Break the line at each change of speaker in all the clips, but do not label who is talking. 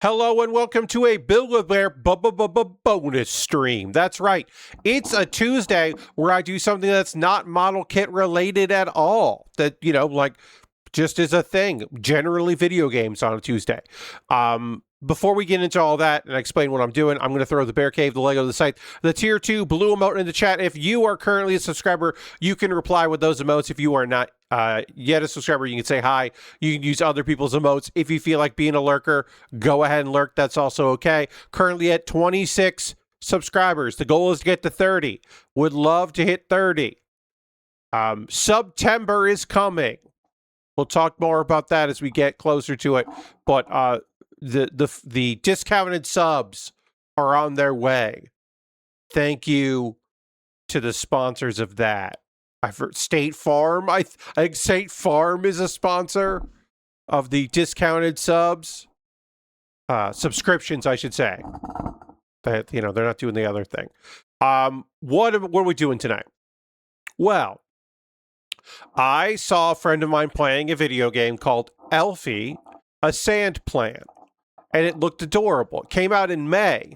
Hello and welcome to a BWB bonus stream. That's right. It's a Tuesday where I do something that's not model kit related at all. That, like just is a thing. Generally video games on a Tuesday. Before we get into all that and explain what I'm doing, I'm going to throw the Bear Cave, the Lego, the site, the tier 2 blue emote in the chat. If you are currently a subscriber, you can reply with those emotes. If you are not yet a subscriber, you can say hi. You can use other people's emotes. If you feel like being a lurker, go ahead and lurk. That's also okay. Currently at 26 subscribers. The goal is to get to 30. Would love to hit 30. September is coming. We'll talk more about that as we get closer to it. But the discounted subs are on their way. Thank you to the sponsors of that. I've heard State Farm. I think State Farm is a sponsor of the discounted subs. Subscriptions, I should say. That, they're not doing the other thing. What are we doing tonight? Well, I saw a friend of mine playing a video game called Elfie, a sand plan. And it looked adorable. It came out in May.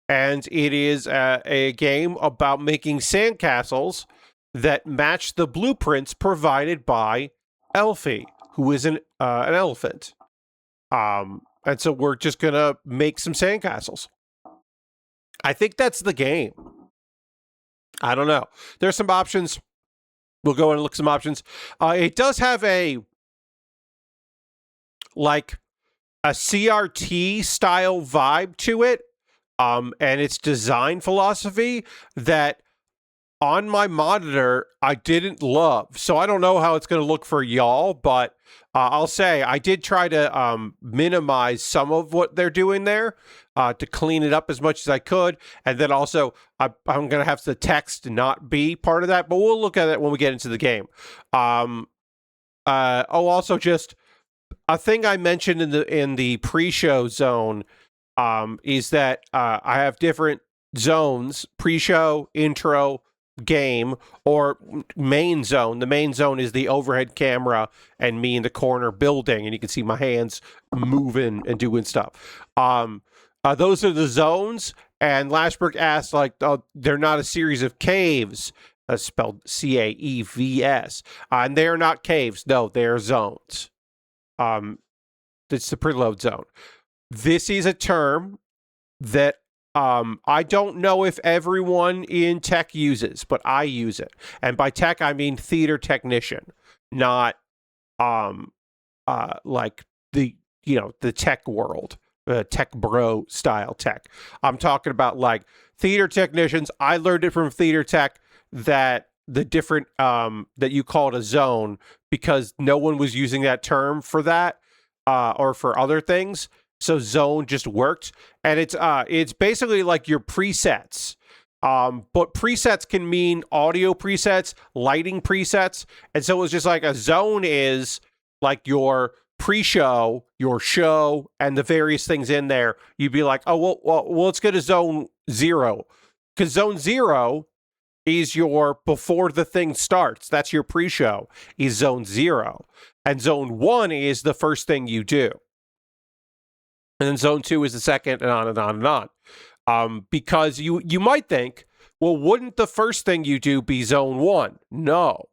And it is a game about making sandcastles that match the blueprints provided by Elfie, who is an elephant. And so we're just going to make some sandcastles. I think that's the game. I don't know. There's some options. We'll go and look some options. It does have a CRT style vibe to it. And its design philosophy that on my monitor, I didn't love. So I don't know how it's going to look for y'all, but I'll say I did try to minimize some of what they're doing there to clean it up as much as I could. And then also, I'm going to have the text not be part of that, but we'll look at it when we get into the game. Also just a thing I mentioned in the pre-show zone is that I have different zones: pre-show, intro, game, or main zone. The main zone is the overhead camera and me in the corner building, and you can see my hands moving and doing stuff. Those are the zones. And Lashberg asked, they're not a series of caves, spelled Caevs, and they are not caves. No, they are zones. It's the preload zone. This is a term that I don't know if everyone in tech uses, but I use it. And by tech, I mean theater technician, not like the tech world, tech bro style tech. I'm talking about like theater technicians. I learned it from theater tech that the different that you call it a zone because no one was using that term for that or for other things. So zone just worked, and it's basically like your presets. But presets can mean audio presets, lighting presets, and so it was just like a zone is like your pre-show, your show, and the various things in there. You'd be like, oh well, let's go to zone 0, because zone 0 is your before the thing starts. That's your pre-show. Is zone 0, and zone 1 is the first thing you do. And then zone 2 is the second, and on and on and on. Because you might think, well, wouldn't the first thing you do be zone 1? No.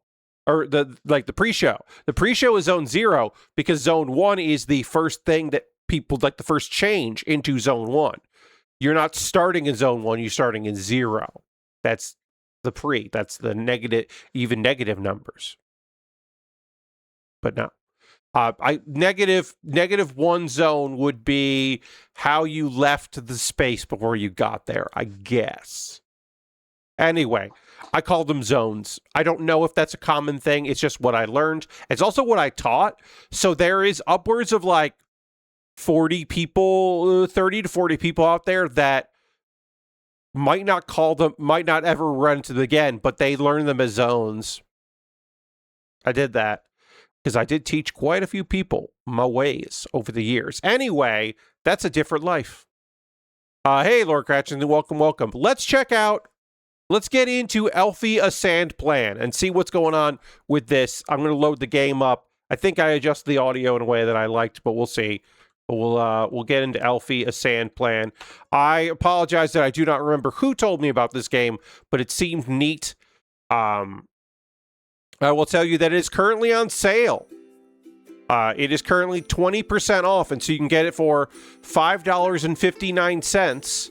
Or the pre-show. The pre-show is zone 0 because zone 1 is the first thing that people, like the first change into zone 1. You're not starting in zone 1, you're starting in 0. That's the pre. That's the even negative numbers. But no. Negative 1 zone would be how you left the space before you got there, I guess. Anyway, I call them zones. I don't know if that's a common thing. It's just what I learned. It's also what I taught. So there is upwards of 40 people, 30 to 40 people out there that might not ever run into them again, but they learn them as zones. I did that. Because I did teach quite a few people my ways over the years. Anyway, that's a different life. Hey, Lord Cratchit, welcome. Let's get into Elfie, a sand plan, and see what's going on with this. I'm going to load the game up. I think I adjusted the audio in a way that I liked, but we'll see. But we'll get into Elfie, a sand plan. I apologize that I do not remember who told me about this game, but it seemed neat. I will tell you that it is currently on sale. It is currently 20% off, and so you can get it for $5.59.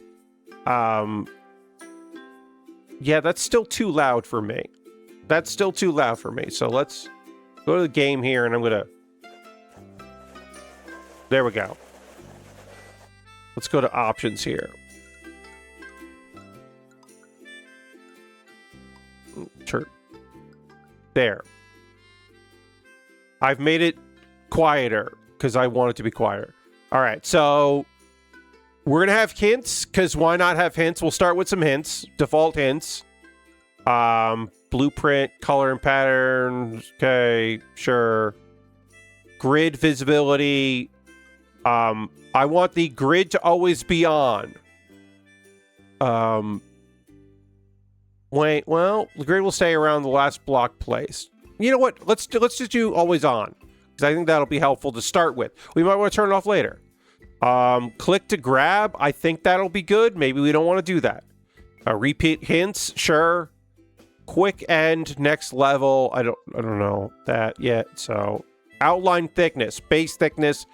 Yeah, that's still too loud for me. So let's go to the game here, and I'm gonna... There we go. Let's go to options here. There. I've made it quieter because I want it to be quieter. All right, so we're going to have hints because why not have hints? We'll start with some hints, default hints. Blueprint, color and patterns. Okay, sure. Grid visibility. I want the grid to always be on. Wait, well, the grid will stay around the last block placed. You know what? Let's just do always on, because I think that'll be helpful to start with. We might want to turn it off later. Click to grab. I think that'll be good. Maybe we don't want to do that. Repeat hints. Sure. Quick end. Next level. I don't know that yet. So outline thickness, base thickness.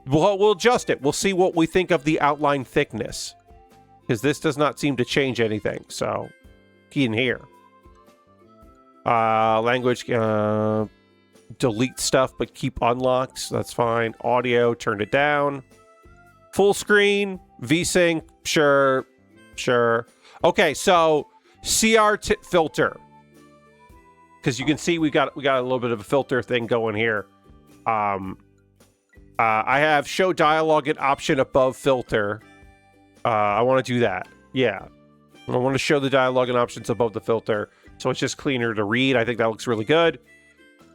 We'll adjust it. We'll see what we think of the outline thickness, because this does not seem to change anything. So key in here. Language, delete stuff, but keep unlocked. So that's fine. Audio, turn it down. Full screen, VSync, sure. Okay, so CR filter, because you can see we got a little bit of a filter thing going here. I have show dialogue and option above filter. I want to do that. Yeah, I want to show the dialogue and options above the filter, so it's just cleaner to read. I think that looks really good.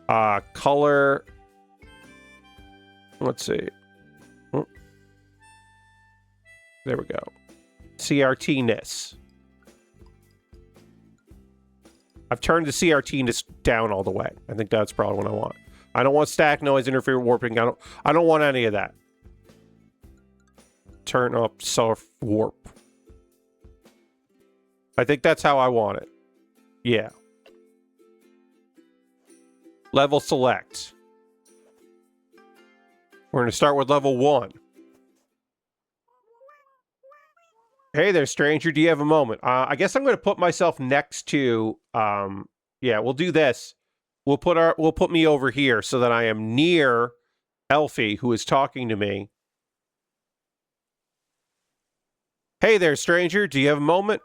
Color. Let's see. Oh. There we go. CRT-ness. I've turned the CRT-ness down all the way. I think that's probably what I want. I don't want static noise, interfere warping. I don't want any of that. Turn up soft warp. I think that's how I want it. Yeah. Level select. We're going to start with level 1. Hey there, stranger. Do you have a moment? I guess I'm going to put myself next to... yeah, we'll do this. We'll put me over here so that I am near Elfie, who is talking to me. Hey there, stranger. Do you have a moment?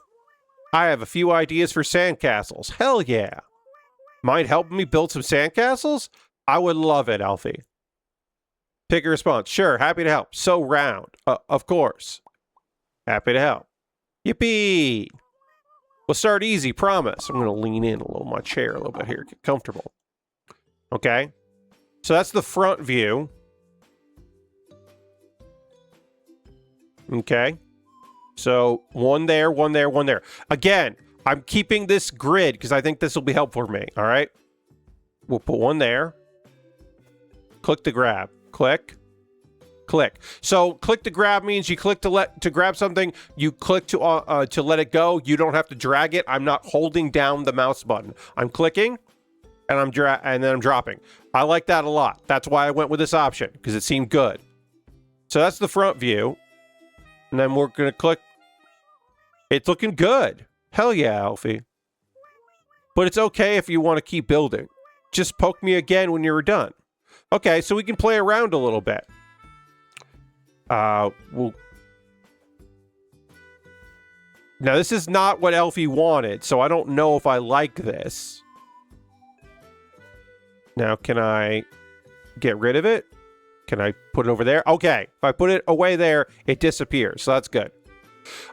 I have a few ideas for sandcastles. Hell yeah. Mind helping me build some sandcastles? I would love it, Elfie. Pick a response. Sure, happy to help. So round. Of course. Happy to help. Yippee! We'll start easy, promise. I'm going to lean in a little, my chair a little bit here, get comfortable. Okay. So that's the front view. Okay. So one there, one there, one there. Again, I'm keeping this grid because I think this will be helpful for me. All right. We'll put one there. Click to grab. Click. Click. So click to grab means you click to grab something. You click to let it go. You don't have to drag it. I'm not holding down the mouse button. I'm clicking, and then I'm dropping. I like that a lot. That's why I went with this option, because it seemed good. So that's the front view, and then we're gonna click. It's looking good. Hell yeah, Elfie. But it's okay if you want to keep building. Just poke me again when you're done. Okay, so we can play around a little bit. Now this is not what Elfie wanted, so I don't know if I like this. Now, can I get rid of it? Can I put it over there? Okay, if I put it away there, it disappears, so that's good.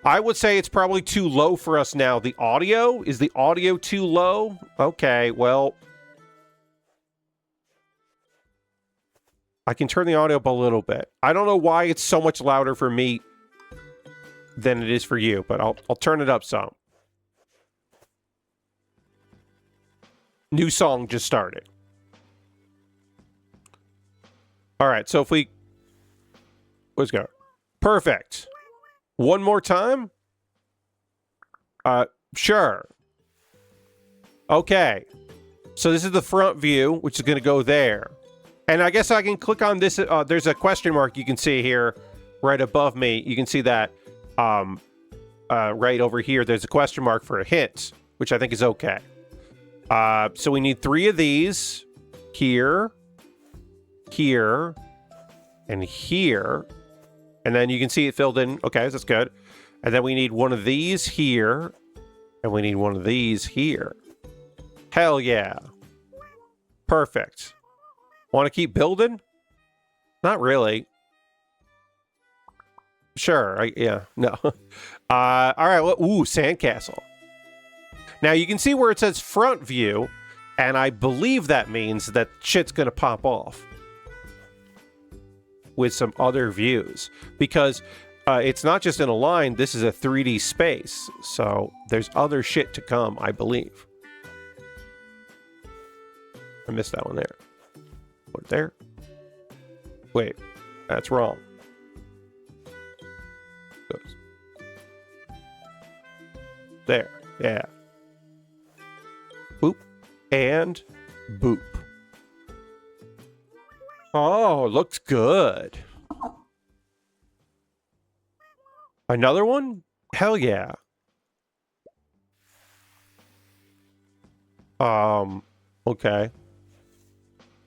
I would say it's probably too low for us now. The audio? Is the audio too low? Okay, well... I can turn the audio up a little bit. I don't know why it's so much louder for me than it is for you, but I'll turn it up some. New song just started. All right, so if we... let's go. Perfect. One more time? Sure. Okay. So this is the front view, which is going to go there. And I guess I can click on this. There's a question mark you can see here right above me. You can see that right over here. There's a question mark for a hint, which I think is okay. So we need 3 of these. Here. Here. And here. And then you can see it filled in. Okay, that's good. And then we need one of these here. And we need one of these here. Hell yeah. Perfect. Want to keep building? Not really. Sure. Yeah. No. All right. Well, ooh, sandcastle. Now you can see where it says front view. And I believe that means that shit's going to pop off with some other views. Because it's not just in a line. This is a 3D space. So there's other shit to come, I believe. I missed that one there. Put it there. Wait, that's wrong. Goes. There, yeah. Boop and boop. Oh, looks good. Another one? Hell yeah. Okay.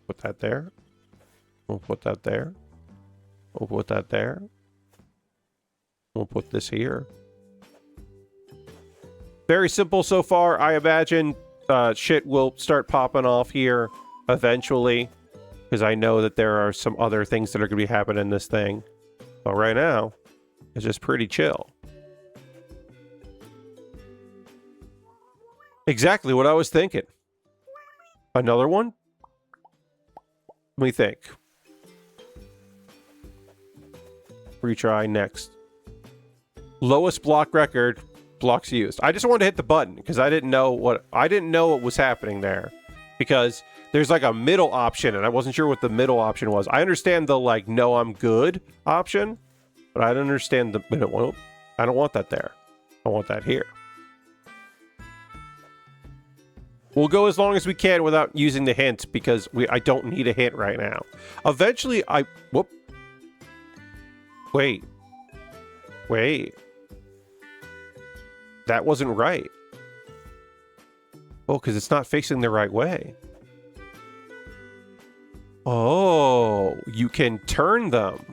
Put that there. We'll put that there. We'll put that there. We'll put this here. Very simple so far. I imagine shit will start popping off here eventually, because I know that there are some other things that are going to be happening in this thing. But right now, it's just pretty chill. Exactly what I was thinking. Another one? Let me think. Retry next. Lowest block record, blocks used. I just wanted to hit the button because I didn't know what was happening there, because there's like a middle option and I wasn't sure what the middle option was. I understand the like no I'm good option, but I don't understand the middle one. I don't want that there. I want that here. We'll go as long as we can without using the hint because I don't need a hint right now. Eventually, whoop. Wait. That wasn't right. Oh, because it's not facing the right way. Oh, you can turn them.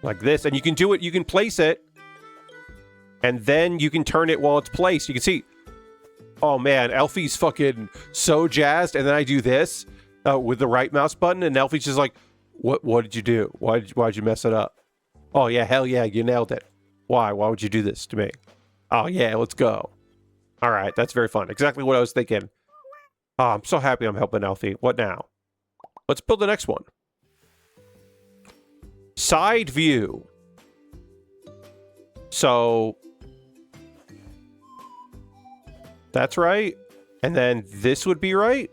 Like this. And you can do it. You can place it. And then you can turn it while it's placed. You can see. Oh man, Elfie's fucking so jazzed, and then I do this with the right mouse button, and Elfie's just like, "What did you do? Why'd you mess it up?" Oh yeah, hell yeah, you nailed it. Why would you do this to me? Oh yeah, let's go. All right, that's very fun. Exactly what I was thinking. Oh, I'm so happy I'm helping Elfie. What now? Let's build the next one. Side view. So that's right. And then this would be right.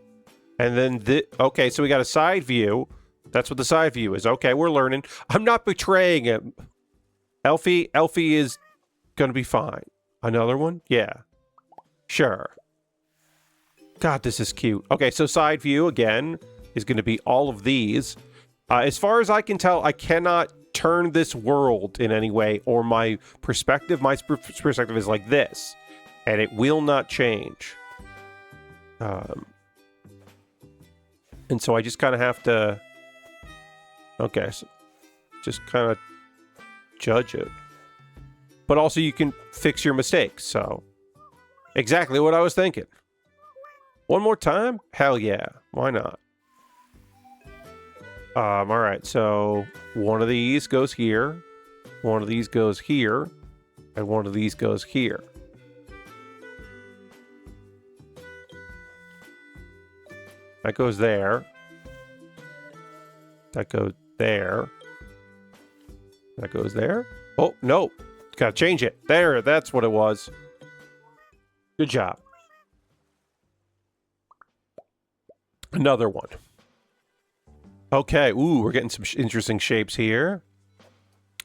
And then okay, so we got a side view. That's what the side view is. Okay, we're learning. I'm not betraying him. Elfie is gonna be fine. Another one? Yeah. Sure. God, this is cute. Okay, so side view again is gonna be all of these. As far as I can tell, I cannot turn this world in any way or my perspective. My perspective is like this. And it will not change. And so I just kind of have to... Okay, so just kind of judge it. But also you can fix your mistakes, so... Exactly what I was thinking. One more time? Hell yeah. Why not? Alright, so... One of these goes here. One of these goes here. And one of these goes here. That goes there. That goes there. That goes there. Oh, no. Gotta change it. There, that's what it was. Good job. Another one. Okay, ooh, we're getting some interesting shapes here.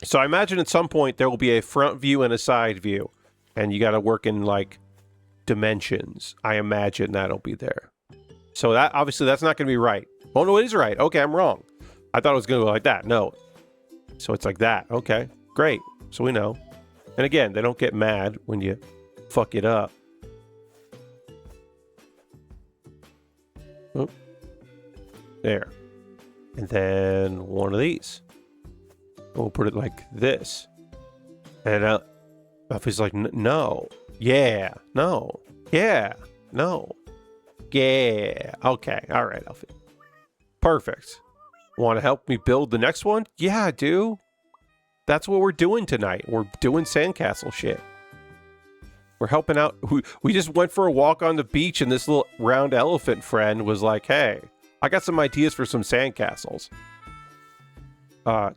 So I imagine at some point there will be a front view and a side view. And you got to work in, like, dimensions. I imagine that'll be there. So that, obviously, that's not going to be right. Oh, no, it is right. Okay, I'm wrong. I thought it was going to go like that. No. So it's like that. Okay, great. So we know. And again, they don't get mad when you fuck it up. Oh. There. And then one of these. We'll put it like this. And Elfie's like, no. Yeah. No. Yeah. No. Yeah. Okay. All right, Elfie. Perfect. Want to help me build the next one? Yeah, I do. That's what we're doing tonight. We're doing sandcastle shit. We're helping out. We just went for a walk on the beach, and this little round elephant friend was like, hey, I got some ideas for some sandcastles.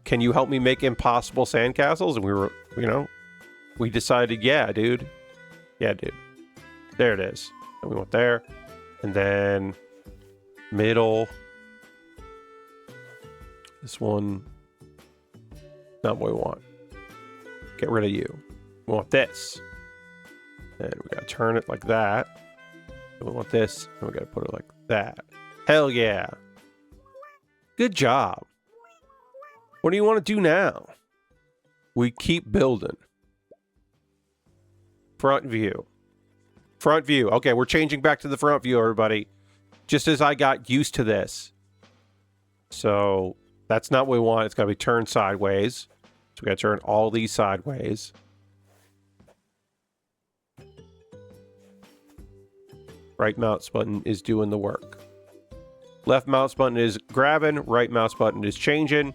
Can you help me make impossible sandcastles? And we were, you know, we decided, yeah, dude. Yeah, dude. There it is. And we went there. And then middle. This one. Not what we want. Get rid of you. We want this. And we gotta turn it like that. And we want this. And we gotta put it like that. Hell yeah. Good job. What do you want to do now? We keep building. Front view. Front view. Okay, we're changing back to the front view, everybody. Just as I got used to this. So that's not what we want. It's got to be turned sideways. So we got to turn all these sideways. Right mouse button is doing the work. Left mouse button is grabbing. Right mouse button is changing.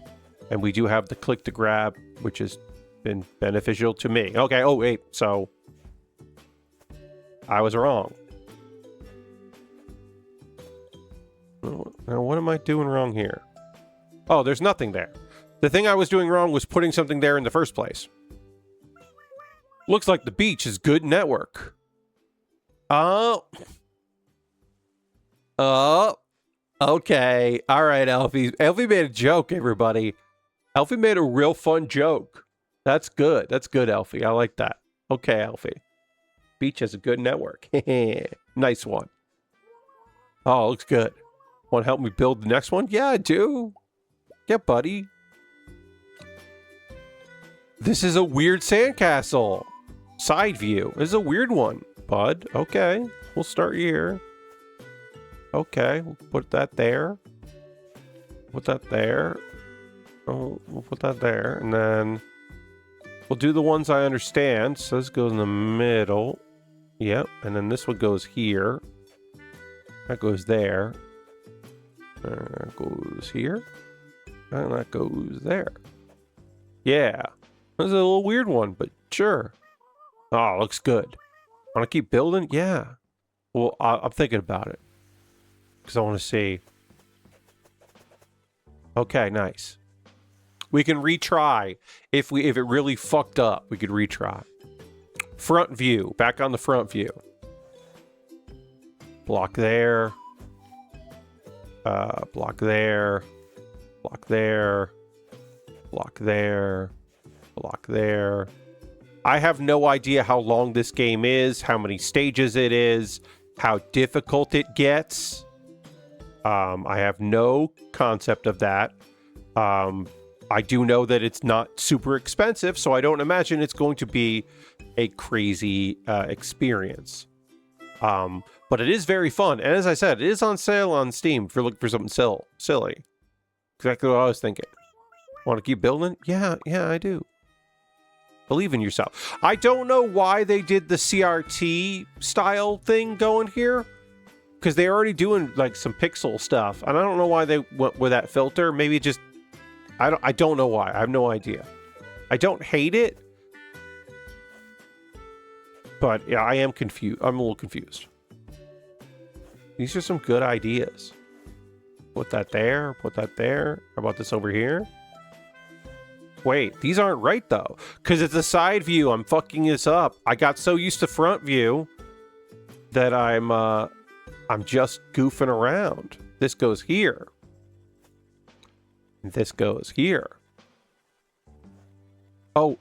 And we do have the click to grab, which has been beneficial to me. Okay, oh wait, so I was wrong. Now what am I doing wrong here? Oh, there's nothing there. The thing I was doing wrong was putting something there in the first place. Looks like the beach is good network. Oh. Oh. Okay. All right, Elfie. Elfie made a joke, everybody. Elfie made a real fun joke. That's good. That's good, Elfie. I like that. Okay, Elfie. Beach has a good network. Nice one. Oh, looks good. Want to help me build the next one? Yeah, I do. Yeah, buddy. This is a weird sandcastle. Side view. This is a weird one, bud. Okay. We'll start here. Okay. We'll put that there. Put that there. Oh, we'll put that there. And then we'll do the ones I understand. So this goes in the middle. Yep. And then this one goes here. That goes there. That goes here. And that goes there. Yeah. This is a little weird one, but sure. Oh, looks good. Want to keep building? Yeah. Well, I'm thinking about it. Because I want to see. Okay, nice. We can retry. If it really fucked up, we could retry. Front view. Back on the front view. Block there. Block there. Block there. Block there. Block there. I have no idea how long this game is, how many stages it is, how difficult it gets. I have no concept of that. I do know that it's not super expensive, so I don't imagine it's going to be a crazy experience. But it is very fun. And as I said, it is on sale on Steam if you're looking for something silly. Exactly what I was thinking. Want to keep building? Yeah, I do. Believe in yourself. I don't know why they did the CRT style thing going here. Because they're already doing like some pixel stuff. And I don't know why they went with that filter. Maybe just... I don't know why. I have no idea. I don't hate it. But yeah, I am confused. I'm a little confused. These are some good ideas. Put that there. Put that there. How about this over here? Wait, these aren't right though. Because it's a side view. I'm fucking this up. I got so used to front view that I'm just goofing around. This goes here. This goes here. Oh,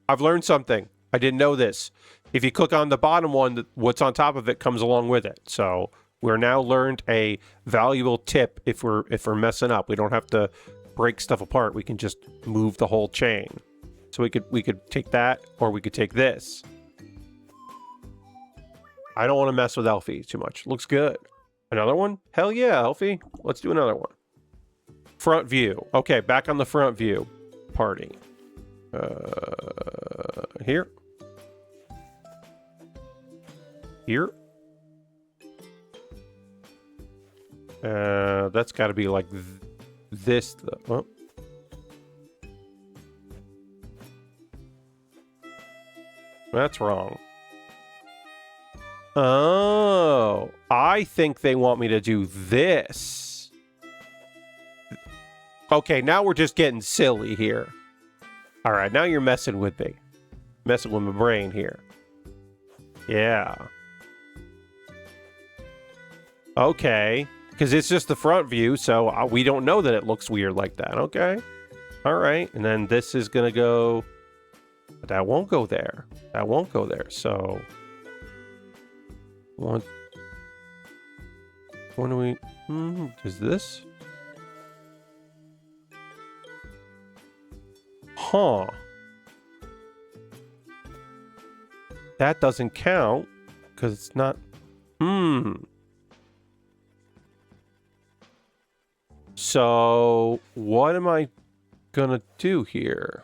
I've learned something. I didn't know this. If you click on the bottom one, what's on top of it comes along with it. So we're now learned a valuable tip if we're messing up. We don't have to break stuff apart. We can just move the whole chain. So we could take that, or we could take this. I don't want to mess with Elfie too much. Looks good. Another one? Hell yeah, Elfie. Let's do another one. Front view. Okay, back on the front view. Party. Here. Here. That's got to be like this. Oh. That's wrong. Oh, I think they want me to do this. Okay, now we're just getting silly here. All right, now you're messing with me. Messing with my brain here. Yeah. Okay, because it's just the front view, so we don't know that it looks weird like that. Okay. All right, and then this is going to go... But that won't go there. That won't go there, so... What do we... is this? Huh. That doesn't count, because it's not... So, what am I gonna do here?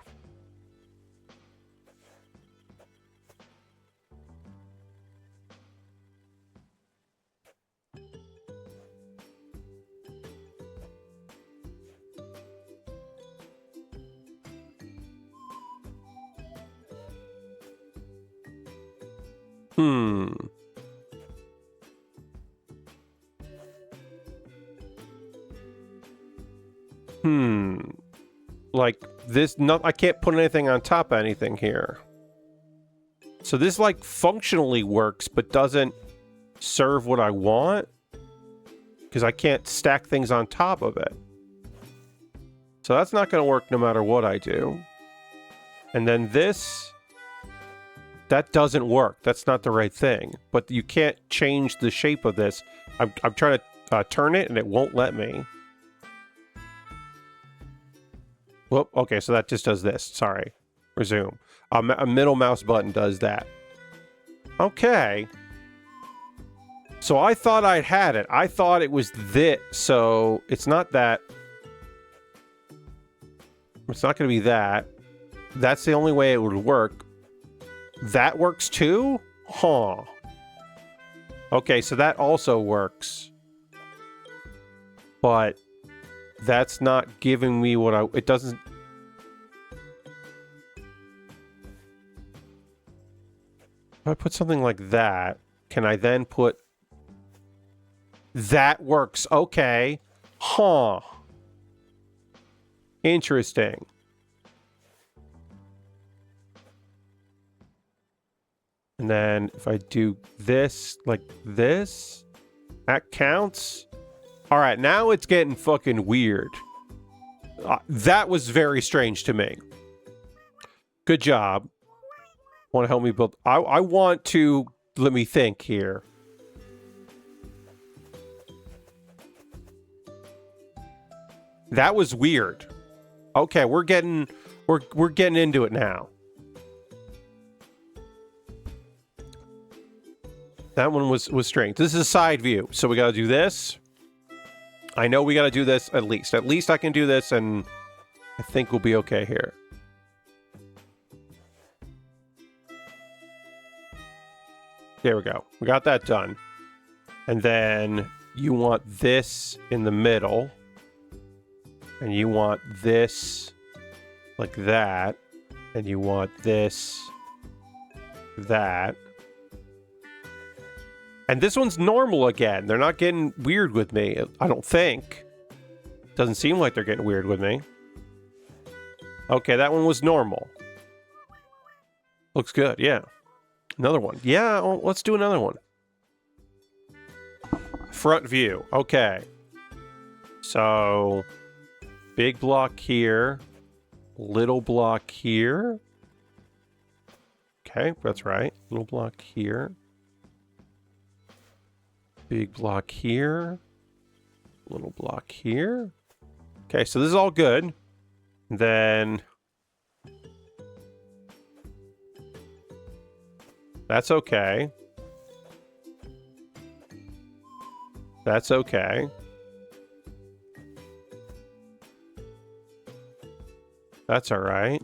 Like this, I can't put anything on top of anything here. So this like functionally works, but doesn't serve what I want. Because I can't stack things on top of it. So that's not going to work no matter what I do. And then this, that doesn't work. That's not the right thing. But you can't change the shape of this. I'm trying to turn it and it won't let me. Whoop, okay, so that just does this. Sorry. Resume. A middle mouse button does that. Okay. So I thought I'd had it. I thought it was this. So it's not that. It's not going to be that. That's the only way it would work. That works too? Huh. Okay, so that also works. But that's not giving me what it doesn't... If I put something like that, can I then put... That works. Okay. Huh. Interesting. And then if I do this, like this, that counts. All right, now it's getting fucking weird. That was very strange to me. Good job. Want to help me build... I want to... Let me think here. That was weird. Okay, we're getting into it now. That one was strange. This is a side view, so we got to do this. I know we got to do this at least. At least I can do this, and I think we'll be okay here. There we go. We got that done. And then you want this in the middle. And you want this like that. And you want this, that. And this one's normal again. They're not getting weird with me, I don't think. Doesn't seem like they're getting weird with me. Okay, that one was normal. Looks good, yeah. Another one. Yeah, well, let's do another one. Front view. Okay. So, big block here. Little block here. Okay, that's right. Little block here. Big block here. Little block here. Okay, so this is all good. Then that's okay. That's okay. That's all right.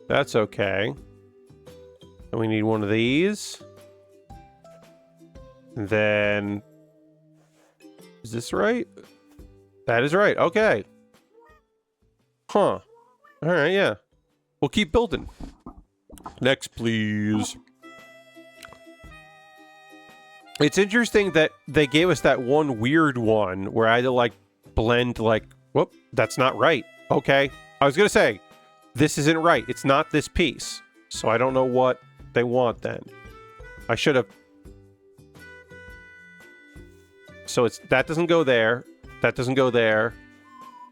That's okay. And we need one of these. And then... Is this right? That is right. Okay. Huh. All right, yeah. We'll keep building. Next, please. It's interesting that they gave us that one weird one where I had to, like, blend, like, whoop, that's not right. Okay. I was going to say, this isn't right. It's not this piece. So I don't know what they want then. I should have... So it's that doesn't go there. That doesn't go there.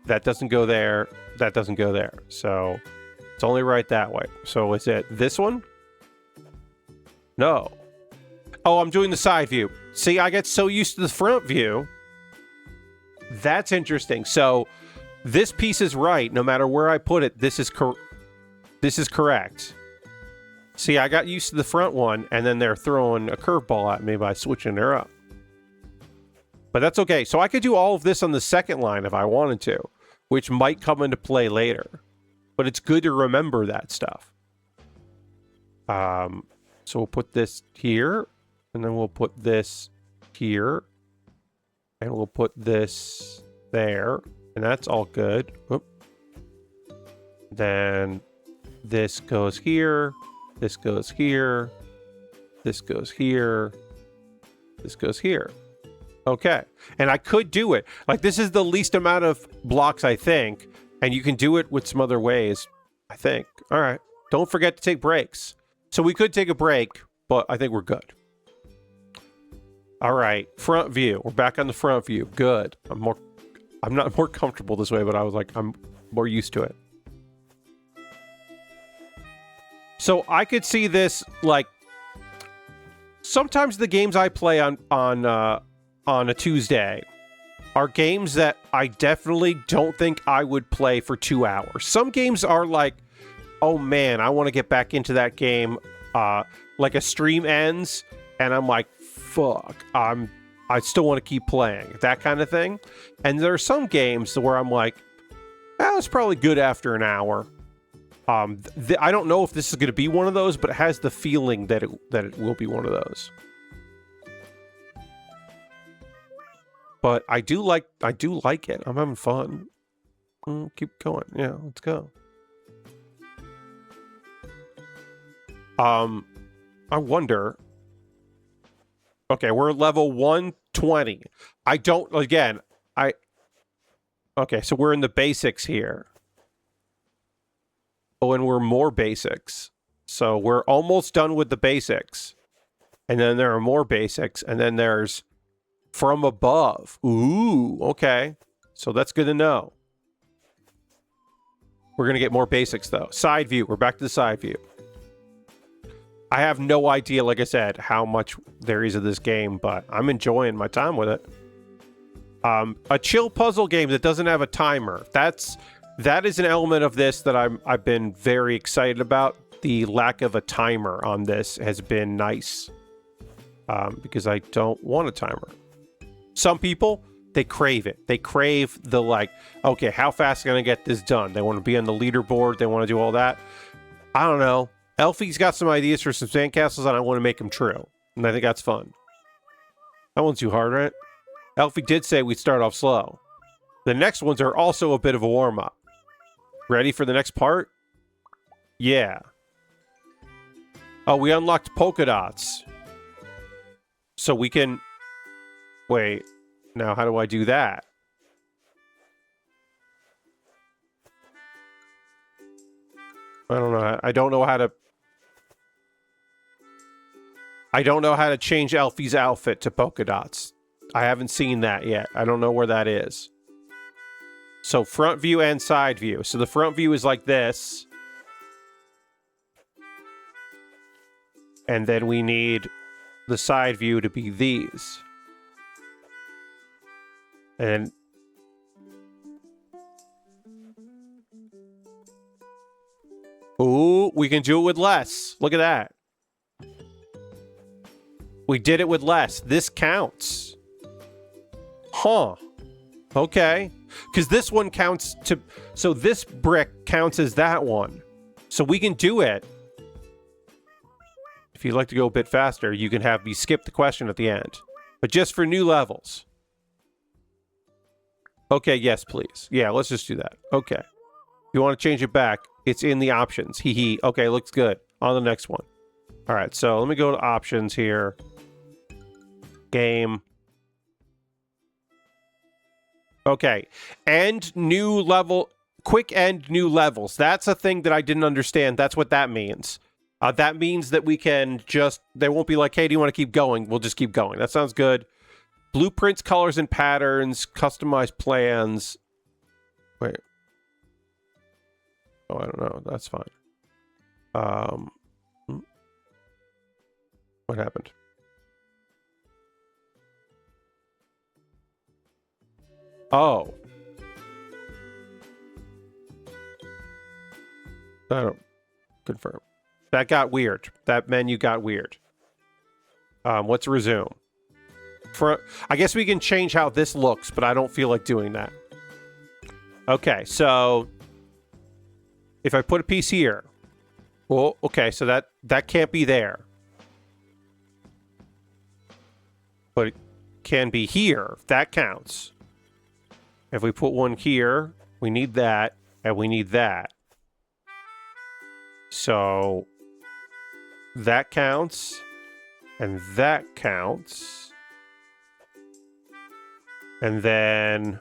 That doesn't go there. That doesn't go there. So it's only right that way. So is it this one? No. Oh, I'm doing the side view. See, I get so used to the front view. That's interesting. So this piece is right. No matter where I put it, this is correct. See, I got used to the front one, and then they're throwing a curveball at me by switching her up. But that's okay. So I could do all of this on the second line if I wanted to, which might come into play later. But it's good to remember that stuff. So we'll put this here, and then we'll put this here, and we'll put this there, and that's all good. Oop. Then this goes here, this goes here, this goes here, this goes here. Okay, and I could do it. Like, this is the least amount of blocks, I think, and you can do it with some other ways, I think. All right, don't forget to take breaks. So we could take a break, but I think we're good. All right, front view. We're back on the front view. Good. I'm not more comfortable this way, but I was like, I'm more used to it. So I could see this, like, sometimes the games I play on a Tuesday are games that I definitely don't think I would play for 2 hours. Some games are like, oh man, I want to get back into that game. Like a stream ends and I'm like, fuck, I still want to keep playing, that kind of thing. And there are some games where I'm like, it's probably good after an hour. I don't know if this is going to be one of those, but it has the feeling that it will be one of those. But I do like it. I'm having fun. Keep going. Yeah, let's go. I wonder. Okay, we're level 120. Okay, so we're in the basics here. Oh, and we're more basics. So we're almost done with the basics. And then there are more basics, and then there's from above. Ooh, okay. So that's good to know. We're going to get more basics, though. Side view. We're back to the side view. I have no idea, like I said, how much there is of this game, but I'm enjoying my time with it. A chill puzzle game that doesn't have a timer. That is an element of this that I've been very excited about. The lack of a timer on this has been nice. Because I don't want a timer. Some people, they crave it. They crave the, like, okay, how fast can I get this done? They want to be on the leaderboard. They want to do all that. I don't know. Elfie's got some ideas for some sandcastles, and I want to make them true. And I think that's fun. That one's too hard, right? Elfie did say we'd start off slow. The next ones are also a bit of a warm-up. Ready for the next part? Yeah. Oh, we unlocked polka dots. So we can... Wait. Now, how do I do that? I don't know. I don't know how to... I don't know how to change Elfie's outfit to polka dots. I haven't seen that yet. I don't know where that is. So front view and side view. So the front view is like this. And then we need the side view to be these. And ooh, we can do it with less. Look at that. We did it with less. This counts. Huh. Okay. Because this one counts to... So this brick counts as that one. So we can do it. If you'd like to go a bit faster, you can have me skip the question at the end. But just for new levels. Okay, yes, please. Yeah, let's just do that. Okay. If you want to change it back, it's in the options. Hee hee. Okay, looks good. On the next one. All right, so let me go to options here. Game. Okay. End new level. Quick end new levels. That's a thing that I didn't understand. That's what that means. That means that we can just... They won't be like, hey, do you want to keep going? We'll just keep going. That sounds good. Blueprints, colors, and patterns. Customized plans. Wait. Oh, I don't know. That's fine. What happened? Oh. I don't confirm. That got weird. That menu got weird. Let's resume. I guess we can change how this looks, but I don't feel like doing that. Okay, so if I put a piece here, well, okay, so that can't be there, but it can be here. That counts. If we put one here, we need that, and we need that. So that counts, and that counts. And then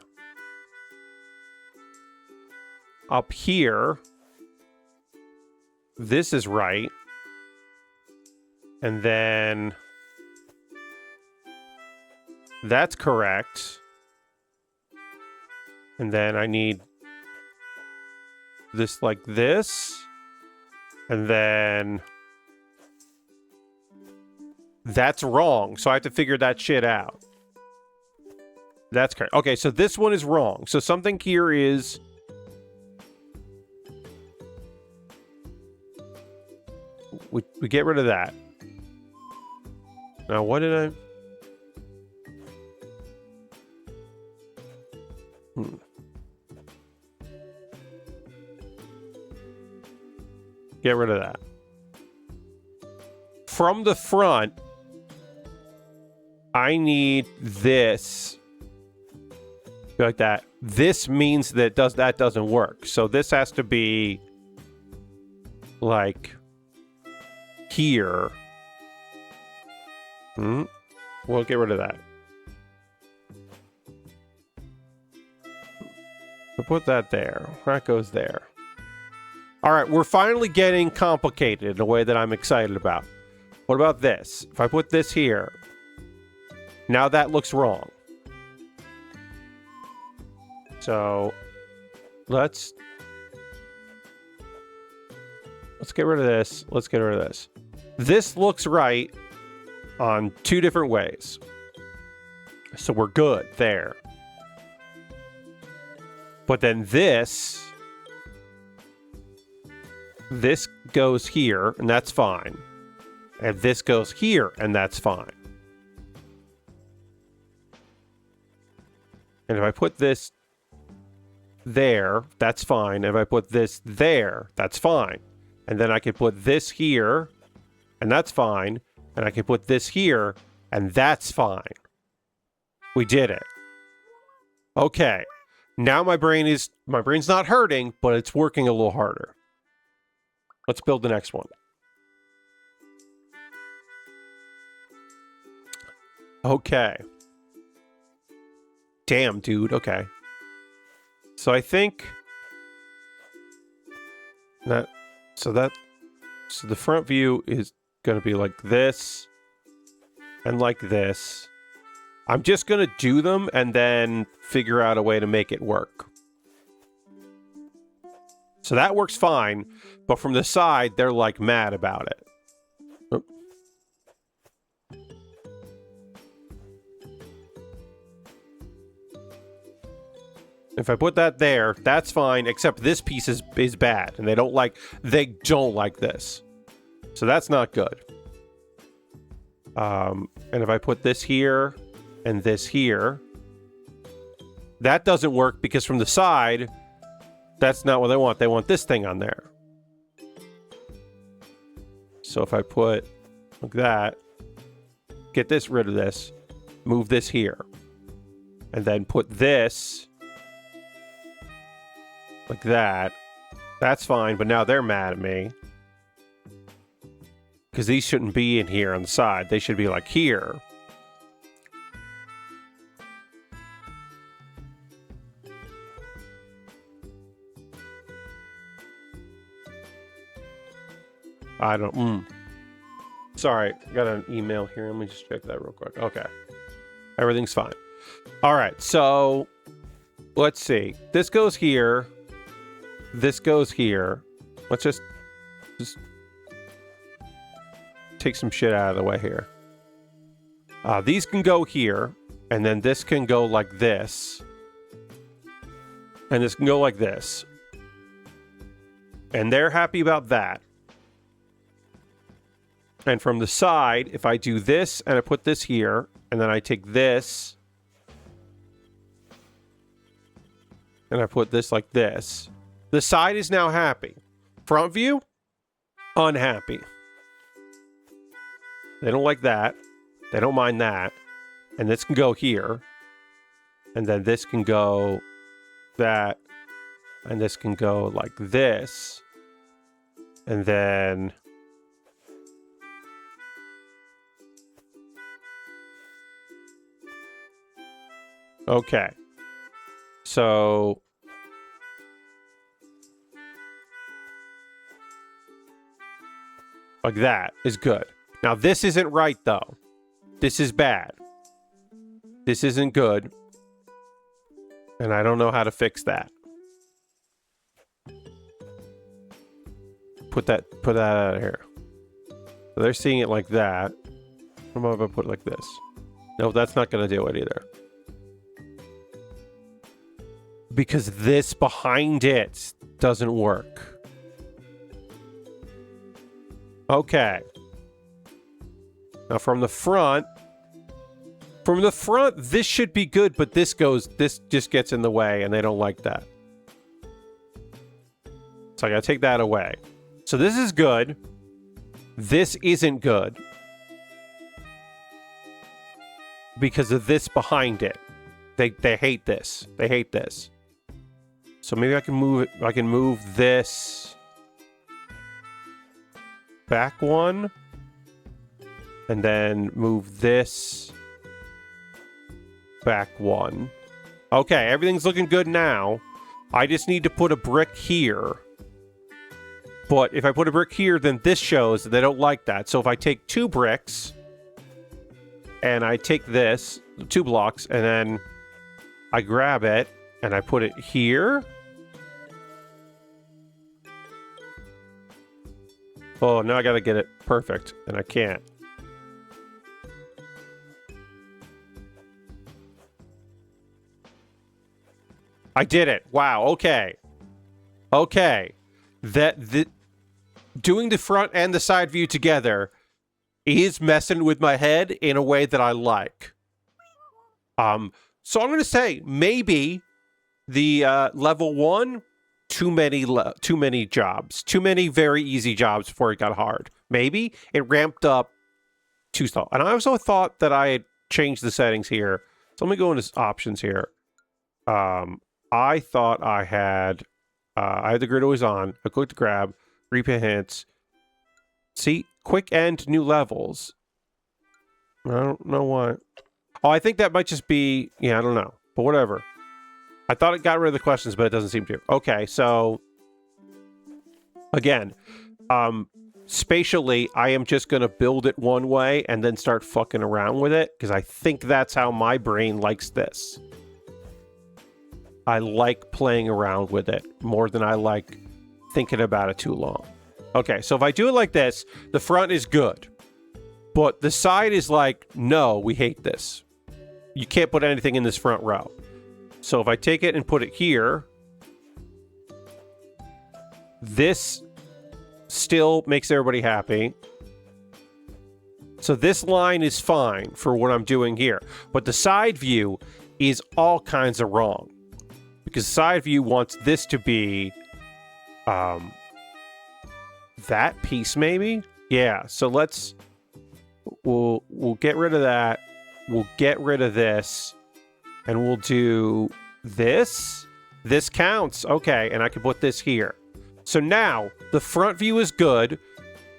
up here, this is right. And then that's correct. And then I need this like this. And then that's wrong. So I have to figure that shit out. That's correct. Okay, so this one is wrong. So something here is... We get rid of that. Now, what did I... Get rid of that. From the front, I need this. Like that. This means that that doesn't work. So this has to be like here. We'll get rid of that. We'll put that there. That goes there. All right, we're finally getting complicated in a way that I'm excited about. What about this? If I put this here, now that looks wrong. So let's get rid of this. Let's get rid of this. This looks right on two different ways. So we're good there. But then this goes here, and that's fine. And this goes here, and that's fine. And if I put this there, that's fine. If I put this there, that's fine. And then I can put this here, and that's fine. And I can put this here, and that's fine. We did it. Okay. Now my brain's not hurting, but it's working a little harder. Let's build the next one. Okay. Damn, dude. Okay. So I think that so the front view is going to be like this and like this. I'm just going to do them and then figure out a way to make it work. So that works fine, but from the side, they're like mad about it. Oh. If I put that there, that's fine, except this piece is bad, and they don't like this. So that's not good. And if I put this here and this here, that doesn't work because from the side, that's not what they want. They want this thing on there. So if I put like that, get this rid of this, move this here, and then put this like that, that's fine, but now they're mad at me. Because these shouldn't be in here on the side. They should be like here. I don't... Sorry, got an email here. Let me just check that real quick. Okay. Everything's fine. All right, so... Let's see. This goes here. This goes here. Let's just take some shit out of the way here. These can go here, and then this can go like this. And this can go like this. And they're happy about that. And from the side, if I do this, and I put this here, and then I take this, and I put this like this, the side is now happy. Front view, unhappy. They don't like that. They don't mind that. And this can go here. And then this can go that. And this can go like this. And then... Okay. So... like that is good. Now, this isn't right, though. This is bad. This isn't good. And I don't know how to fix that. Put that out of here. So they're seeing it like that. What about if I put it like this? No, that's not going to do it either. Because this behind it doesn't work. Okay. Now from the front, this should be good, but this just gets in the way, and they don't like that. So I gotta take that away. So this is good. This isn't good. Because of this behind it. They hate this. They hate this. So maybe I can move it. I can move this back one. And then move this back one. Okay, everything's looking good now. I just need to put a brick here. But if I put a brick here, then this shows that they don't like that. So if I take 2 bricks, and I take this, 2 blocks, and then I grab it, and I put it here. Oh, now I gotta get it perfect, and I can't. I did it. Wow. Okay. Okay. Doing the front and the side view together is messing with my head in a way that I like. So I'm going to say maybe the level 1, too many jobs. Too many very easy jobs before it got hard. Maybe it ramped up too slow. And I also thought that I had changed the settings here. So let me go into options here. I thought I had the grid always on. I clicked grab, repeat hints. See, quick end new levels. I don't know why. Oh, I think that might just be, yeah, I don't know, but whatever. I thought it got rid of the questions, but it doesn't seem to. Okay, so again, spatially, I am just going to build it one way and then start fucking around with it because I think that's how my brain likes this. I like playing around with it more than I like thinking about it too long. Okay, so if I do it like this, the front is good. But the side is like, no, we hate this. You can't put anything in this front row. So if I take it and put it here, this still makes everybody happy. So this line is fine for what I'm doing here. But the side view is all kinds of wrong. Because side view wants this to be that piece maybe? Yeah, so we'll get rid of that. We'll get rid of this. And we'll do this. This counts. Okay, and I can put this here. So now, the front view is good.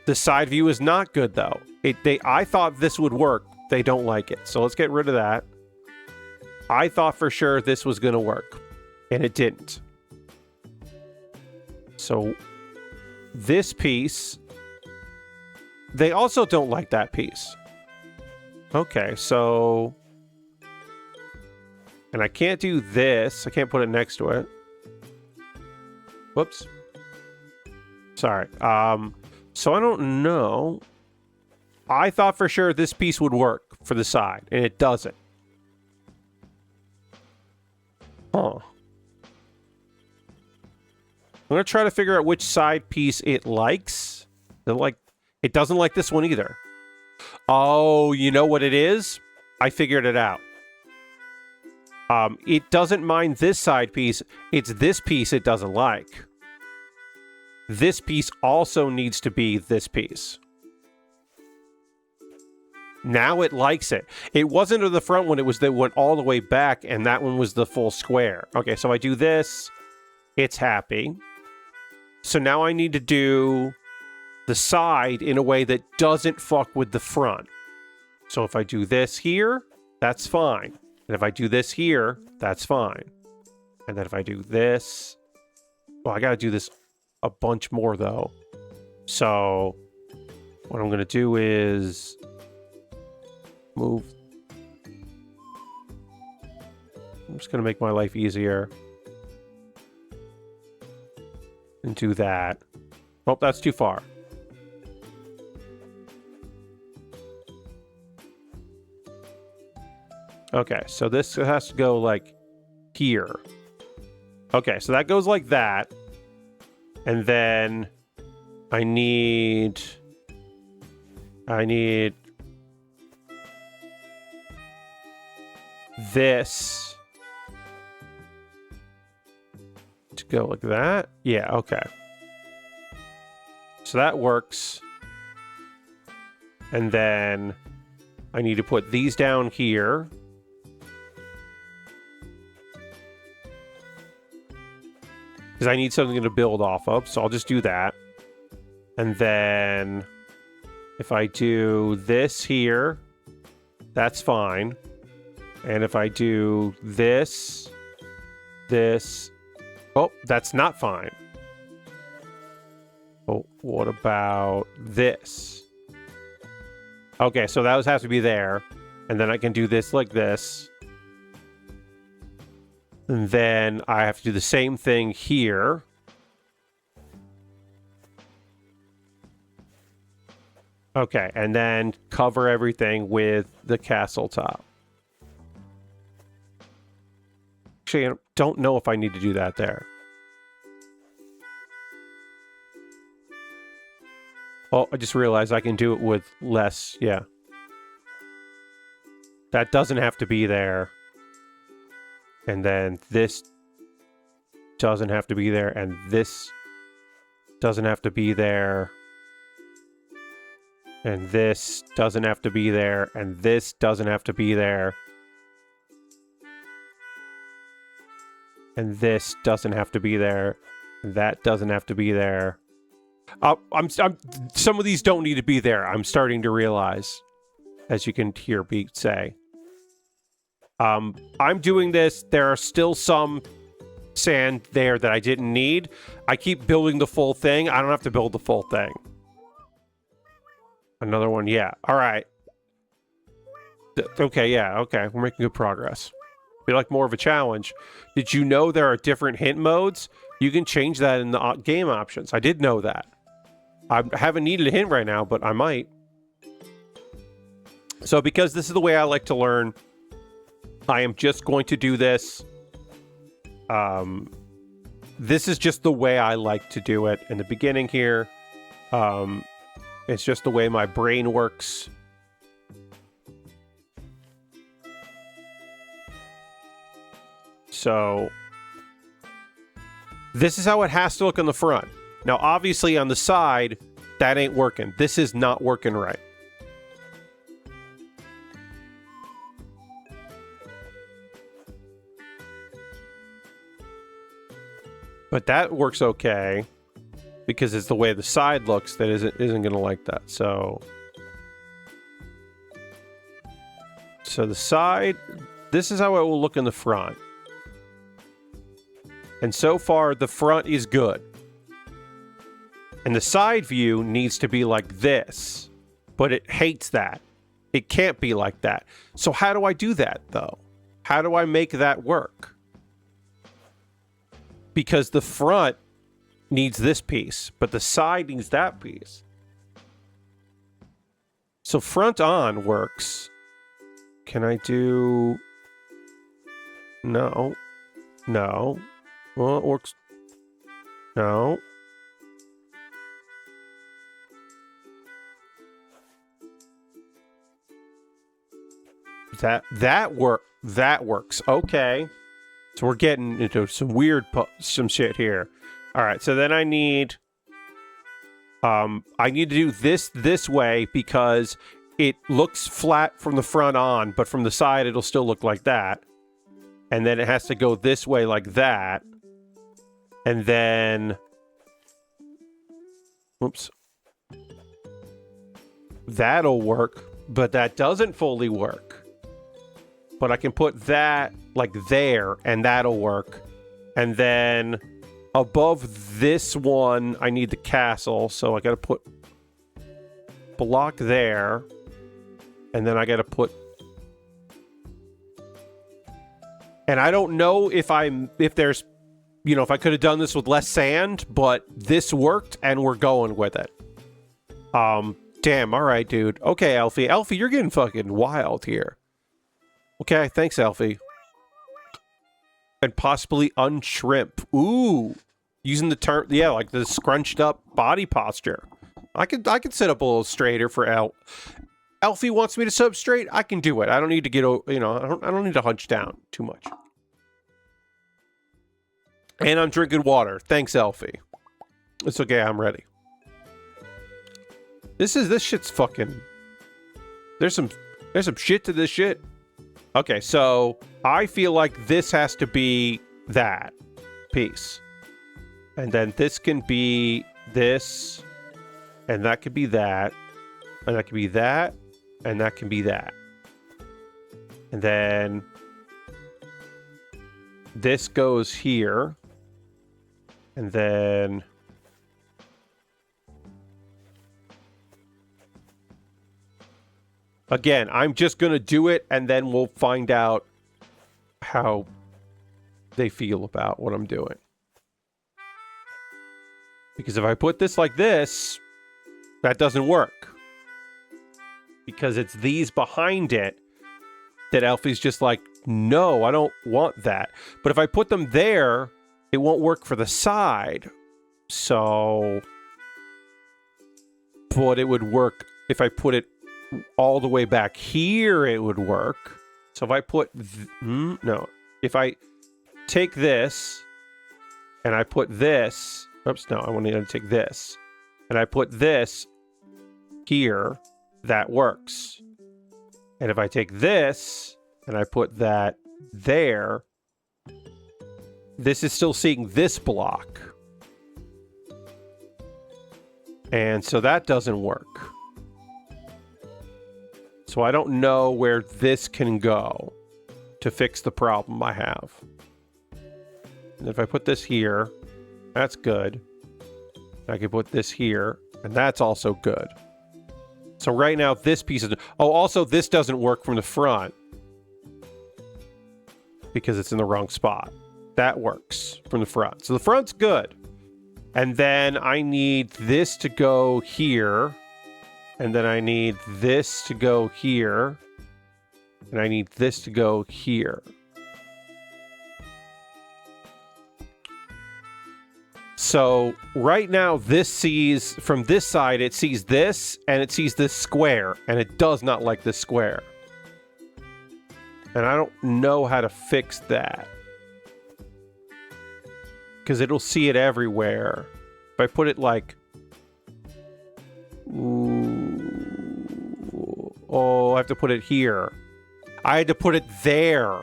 The side view is not good, though. I thought this would work. They don't like it. So let's get rid of that. I thought for sure this was going to work. And it didn't. So, this piece... They also don't like that piece. Okay, so... And I can't do this. I can't put it next to it. Whoops. Sorry. So I don't know. I thought for sure this piece would work for the side, and it doesn't. Huh. I'm going to try to figure out which side piece it likes. It doesn't like this one either. Oh, you know what it is? I figured it out. It doesn't mind this side piece. It's this piece it doesn't like. This piece also needs to be this piece. Now it likes it. It wasn't to the front when it went all the way back, and that one was the full square. Okay, so I do this. It's happy. So now I need to do the side in a way that doesn't fuck with the front. So if I do this here, that's fine. And if I do this here, that's fine. And then if I do this... Well, I gotta do this a bunch more, though. So, what I'm gonna do is... Move... I'm just gonna make my life easier. And do that. Oh, that's too far. Okay, so this has to go, like, here. Okay, so that goes like that. And then I need this to go like that. Yeah, okay. So that works. And then I need to put these down here. Because I need something to build off of, so I'll just do that. And then if I do this here, that's fine. And if I do this, oh, that's not fine. Oh, what about this? Okay, so that has to be there. And then I can do this like this. And then I have to do the same thing here. Okay, and then cover everything with the castle top. Actually, I don't know if I need to do that there. Oh, I just realized I can do it with less, yeah. That doesn't have to be there. And then this doesn't have to be there, and this doesn't have to be there. And this doesn't have to be there, and this doesn't have to be there. And this doesn't have to be there. And that doesn't have to be there. Some of these don't need to be there, I'm starting to realize, as you can hear Beat say. I'm doing this. There are still some sand there that I didn't need. I keep building the full thing. I don't have to build the full thing. Another one, yeah. All right. Okay, yeah, okay. We're making good progress. Be like more of a challenge. Did you know there are different hint modes? You can change that in the game options. I did know that. I haven't needed a hint right now, but I might. So because this is the way I like to learn, I am just going to do this. This is just the way I like to do it in the beginning here. It's just the way my brain works. So this is how it has to look on the front. Now, obviously on the side, that ain't working. This is not working right. But that works okay because it's the way the side looks that isn't going to like that. So the side, this is how it will look in the front. And so far, the front is good. And the side view needs to be like this, but it hates that. It can't be like that. So how do I do that, though? How do I make that work? Because the front needs this piece, but the side needs that piece. So front on works. Can I do... No. No. Well, it works. No. That works. Okay. So we're getting into some weird some shit here. All right. So then I need to do this way because it looks flat from the front on, but from the side it'll still look like that. And then it has to go this way like that. And then, oops, that'll work, but that doesn't fully work. But I can put that like there, and that'll work. And then above this one, I need the castle, so I gotta put block there, and then I gotta put. And I don't know if there's. You know, if I could have done this with less sand, but this worked and we're going with it. Damn, all right, dude. Okay, Elfie. Elfie, you're getting fucking wild here. Okay, thanks, Elfie. And possibly unshrimp. Ooh. Using the term, yeah, like the scrunched up body posture. I could sit up a little straighter for Elfie wants me to sit up straight. I can do it. I don't need to get, you know, I don't need to hunch down too much. And I'm drinking water. Thanks, Elfie. It's okay, I'm ready. This shit's fucking... There's some shit to this shit. Okay, so I feel like this has to be that piece. And then this can be this. And that could be that. And that could be that. And that can be that. And then this goes here. And then again, I'm just going to do it and then we'll find out how they feel about what I'm doing. Because if I put this like this, that doesn't work. Because it's these behind it that Elfie's just like, no, I don't want that. But if I put them there, it won't work for the side. So, but it would work if I put it all the way back here, it would work. So if I put, no, if I take this and I put this, oops, no, I want to take this and I put this here, that works. And if I take this and I put that there, this is still seeing this block. And so that doesn't work. So I don't know where this can go to fix the problem I have. And if I put this here, that's good. I can put this here, and that's also good. So right now, this piece is... Oh, also, this doesn't work from the front because it's in the wrong spot. That works from the front. So the front's good. And then I need this to go here. And then I need this to go here. And I need this to go here. So right now this sees, from this side, it sees this and it sees this square. And it does not like this square. And I don't know how to fix that. Because it'll see it everywhere. If I put it like... Ooh, oh, I have to put it here. I had to put it there.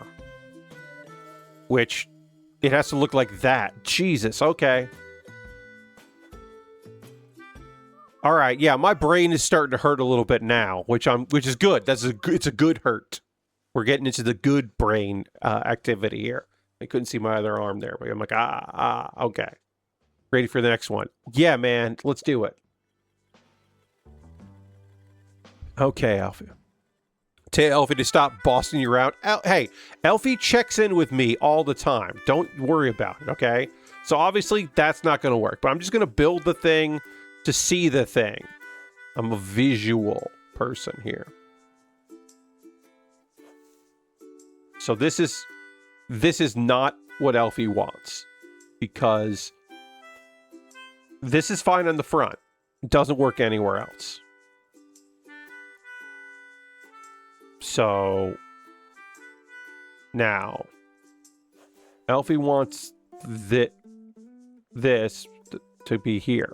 Which, it has to look like that. Jesus, okay. Alright, yeah, my brain is starting to hurt a little bit now, which is good. It's a good hurt. We're getting into the good brain activity here. I couldn't see my other arm there, but I'm like, okay. Ready for the next one. Yeah, man, let's do it. Okay, Elfie. Tell Elfie to stop bossing you around. Hey, Elfie checks in with me all the time. Don't worry about it, okay? So obviously, that's not going to work, but I'm just going to build the thing to see the thing. I'm a visual person here. So this is not what Elfie wants, because this is fine on the front. It doesn't work anywhere else. So now Elfie wants this to be here.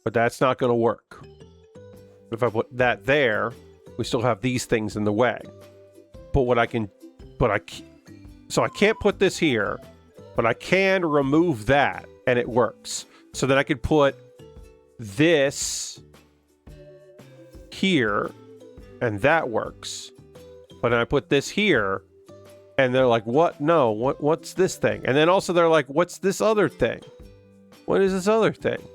But that's not going to work. If I put that there, we still have these things in the way. But so I can't put this here, but I can remove that and it works. So then I could put this here and that works. But then I put this here and they're like, what? No, what's this thing? And then also they're like, what's this other thing? What is this other thing?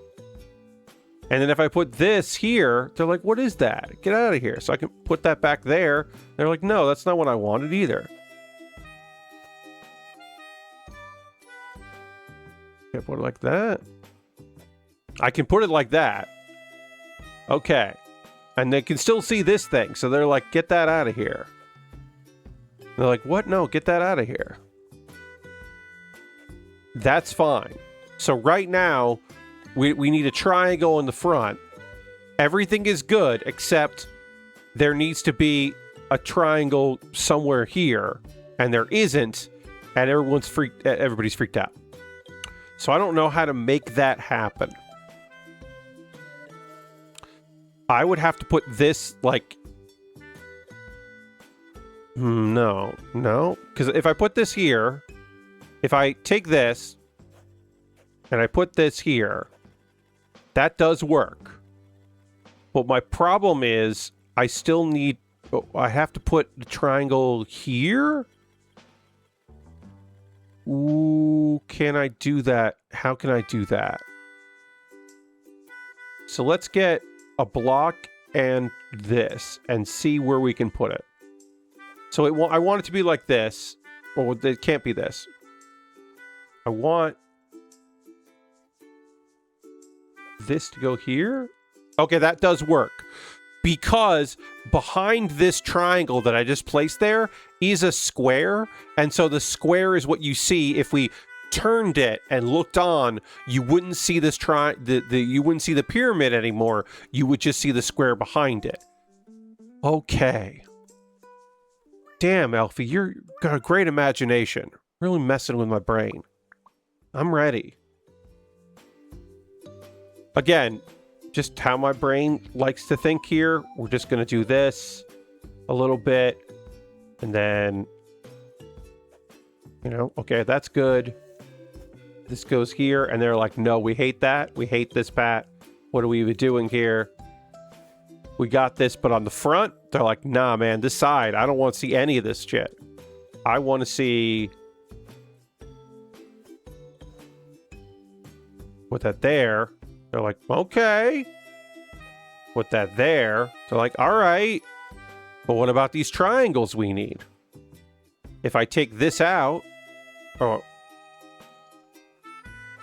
And then if I put this here, they're like, what is that? Get out of here. So I can put that back there. They're like, no, that's not what I wanted either. Can't put it like that. I can put it like that. Okay. And they can still see this thing. So they're like, get that out of here. They're like, what? No, get that out of here. That's fine. So right now, we need a triangle in the front. Everything is good, except there needs to be a triangle somewhere here, and there isn't, and everybody's freaked out. So I don't know how to make that happen. I would have to put this, like... No. Because if I put this here, if I take this, and I put this here, that does work. But my problem is, I still need... I have to put the triangle here? Ooh, can I do that? How can I do that? So let's get a block and this, and see where we can put it. So I want it to be like this. Well, it can't be this. I want this to go here. Okay, that does work. Because behind this triangle that I just placed there is a square. And so the square is what you see. If we turned it and looked on, you wouldn't see this you wouldn't see the pyramid anymore. You would just see the square behind it. Okay. Damn, Elfie, you've got a great imagination. Really messing with my brain. I'm ready. Again, just how my brain likes to think here. We're just going to do this a little bit. And then, okay, that's good. This goes here. And they're like, no, we hate that. We hate this, Pat. What are we even doing here? We got this, but on the front, they're like, nah, man, this side, I don't want to see any of this shit. I want to see... Put that there. They're like, okay. Put that there. They're like, all right. But what about these triangles we need? If I take this out, Oh.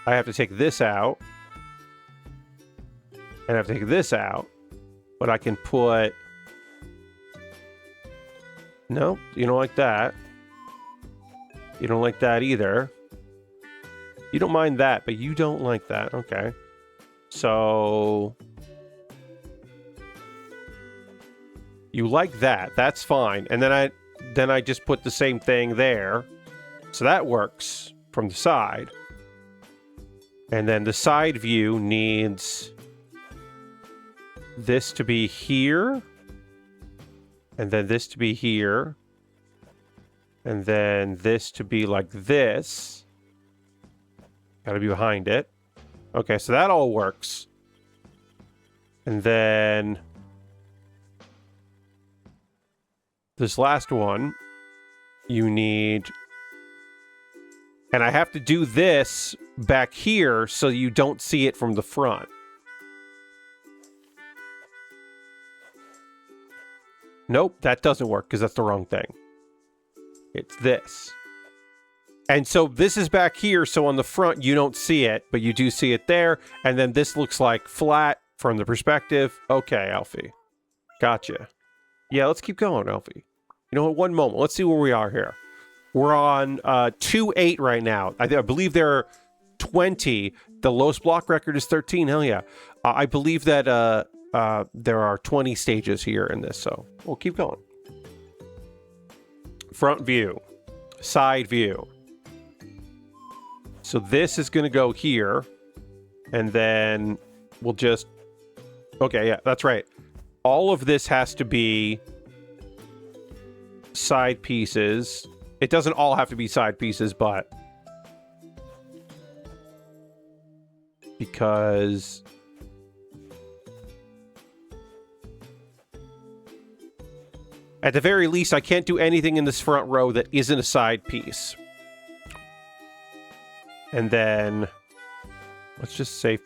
I have to take this out. And I have to take this out. But I can put... No, you don't like that. You don't like that either. You don't mind that, but you don't like that. Okay. So... You like that. That's fine. And then I just put the same thing there. So that works from the side. And then the side view needs this to be here. And then this to be here. And then this to be like this. Gotta be behind it. Okay, so that all works. And then this last one, you need... And I have to do this back here so you don't see it from the front. Nope, that doesn't work because that's the wrong thing. It's this. And so this is back here, so on the front you don't see it, but you do see it there. And then this looks like flat from the perspective. Okay, Elfie. Gotcha. Yeah, let's keep going, Elfie. You know what, one moment. Let's see where we are here. We're on 2-8 right now. I believe there are 20. The lowest block record is 13. Hell yeah. I believe that there are 20 stages here in this, so we'll keep going. Front view. Side view. So this is going to go here. And then we'll just... Okay, yeah, that's right. All of this has to be side pieces. It doesn't all have to be side pieces, but... Because... At the very least, I can't do anything in this front row that isn't a side piece. And then... Let's just say...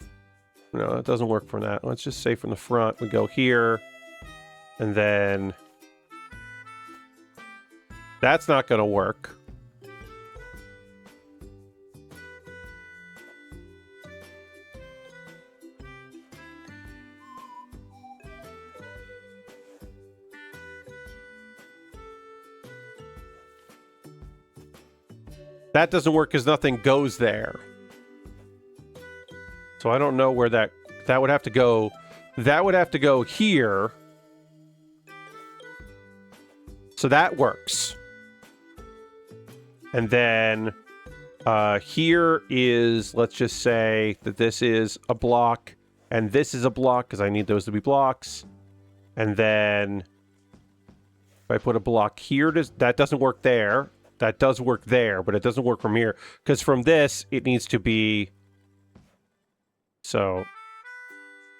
No, it doesn't work from that. Let's just say from the front, we go here. And then... That's not going to work. That doesn't work because nothing goes there. So I don't know where that would have to go. That would have to go here. So that works. And then here is, let's just say that this is a block and this is a block because I need those to be blocks. And then if I put a block here, that doesn't work there. That does work there, but it doesn't work from here because from this, it needs to be... So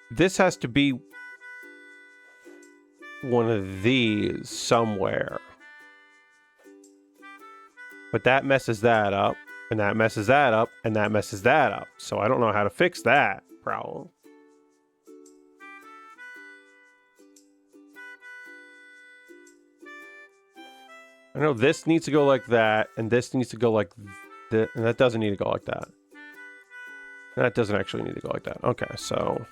this has to be one of these somewhere. But that messes that up, and that messes that up, and that messes that up. So I don't know how to fix that problem. I know this needs to go like that, and this needs to go like that, and that doesn't need to go like that. That doesn't actually need to go like that. Okay, so...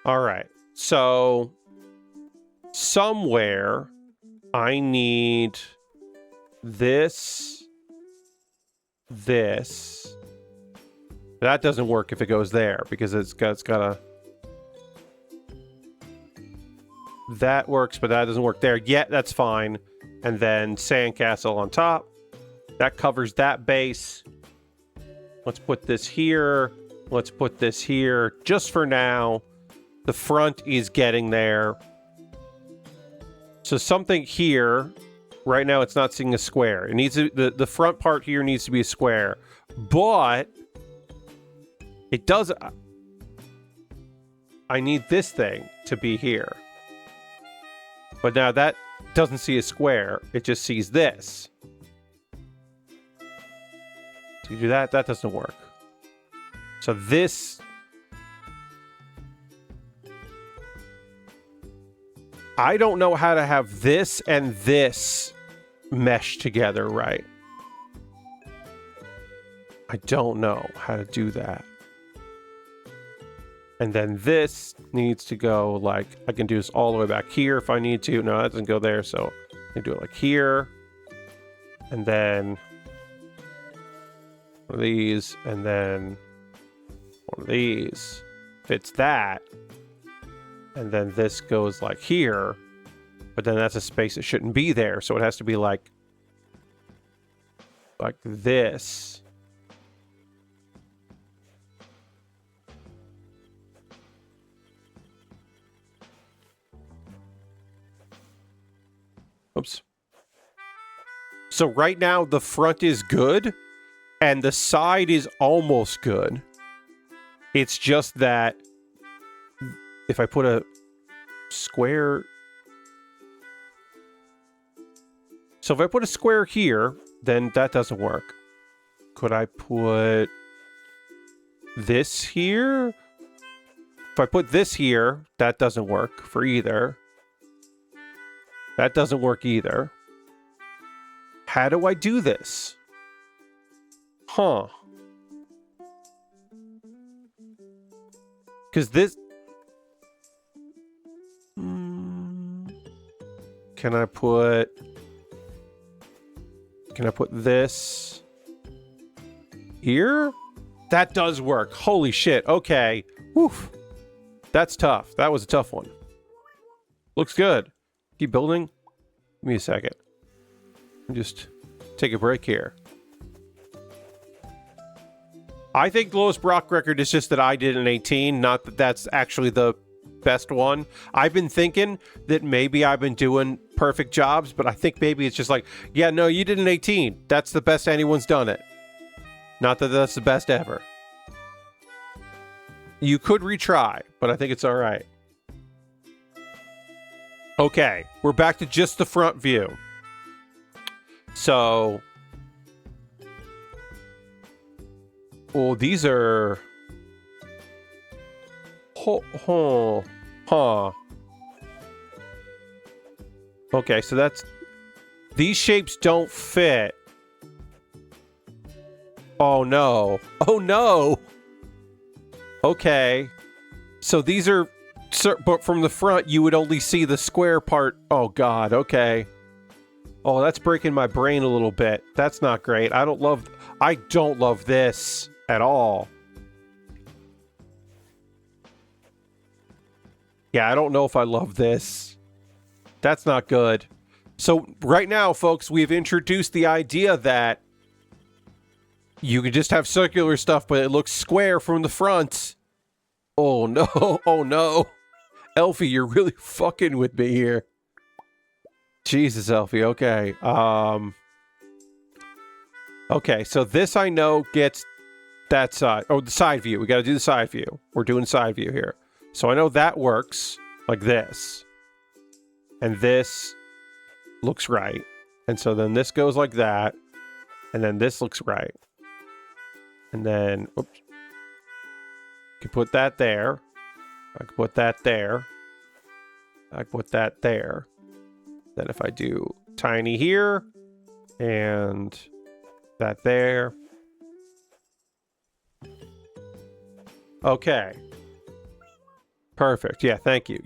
Alright, so... Somewhere, I need... This... That doesn't work if it goes there, because it's got a... That works, but that doesn't work there. Yeah, that's fine. And then sandcastle on top. That covers that base. Let's put this here. Let's put this here. Just for now. The front is getting there. So something here. Right now it's not seeing a square. It needs to, the front part here needs to be a square. But it does... I need this thing to be here. But now that doesn't see a square. It just sees this. So you do that, that doesn't work. So this... I don't know how to have this and this mesh together, right? I don't know how to do that. And then this needs to go like, I can do this all the way back here if I need to. No, that doesn't go there, so I can do it like here. And then one of these, and then one of these. Fits that. And then this goes like here. But then that's a space that shouldn't be there, so it has to be like this. Oops. So right now the front is good and the side is almost good. It's just that if I put a square... So if I put a square here, then that doesn't work. Could I put this here? If I put this here, that doesn't work for either. That doesn't work either. How do I do this? Huh. Because this... Can I put this here? That does work. Holy shit. Okay. Woof. That's tough. That was a tough one. Looks good. Keep building. Give me a second. Just take a break here. I think the lowest Brock record is just that I did an 18, not that that's actually the best one. I've been thinking that maybe I've been doing perfect jobs, but I think maybe it's just like, yeah, no, you did an 18. That's the best anyone's done it. Not that that's the best ever. You could retry, but I think it's all right. Okay, we're back to just the front view. So, well, these are... Huh. Okay, so that's... These shapes don't fit. Oh, no. Oh, no! Okay. So these are... But from the front, you would only see the square part. Oh, God. Okay. Oh, that's breaking my brain a little bit. That's not great. I don't love this at all. Yeah, I don't know if I love this. That's not good. So right now, folks, we've introduced the idea that you can just have circular stuff, but it looks square from the front. Oh, no. Oh, no. Elfie, you're really fucking with me here. Jesus, Elfie. Okay. Okay, so this I know gets that side. Oh, the side view. We got to do the side view. We're doing side view here. So I know that works like this. And this looks right. And so then this goes like that. And then this looks right. And then, oops. I can put that there. I can put that there. I can put that there. Then if I do tiny here and that there. Okay. Perfect. Yeah, thank you.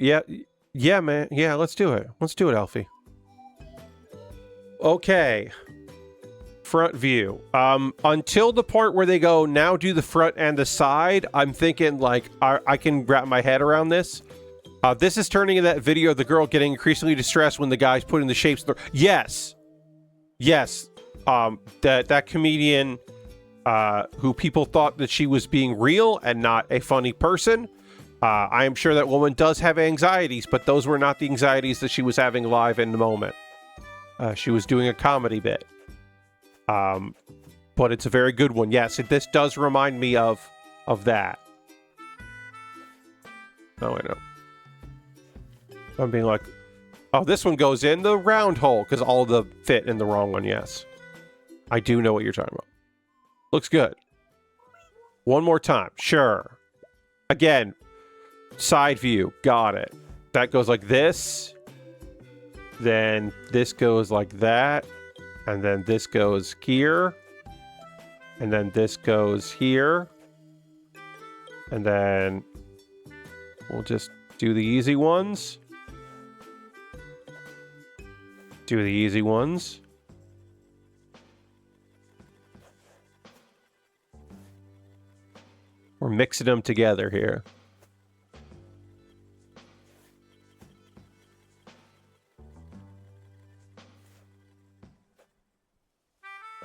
Yeah, man. Yeah, let's do it. Let's do it, Elfie. Okay. Front view. Until the part where they go, now do the front and the side, I'm thinking, like, I can wrap my head around this. This is turning in that video of the girl getting increasingly distressed when the guy's putting the shapes... Yes. Yes. That comedian who people thought that she was being real and not a funny person. I am sure that woman does have anxieties, but those were not the anxieties that she was having live in the moment. She was doing a comedy bit. But it's a very good one. Yes, this does remind me of that. Oh, I know. I'm being like, oh, this one goes in the round hole because all the fit in the wrong one. Yes. I do know what you're talking about. Looks good. One more time. Sure. Again, side view. Got it. That goes like this. Then this goes like that. And then this goes here. And then this goes here. And then we'll just do the easy ones. Do the easy ones. We're mixing them together here.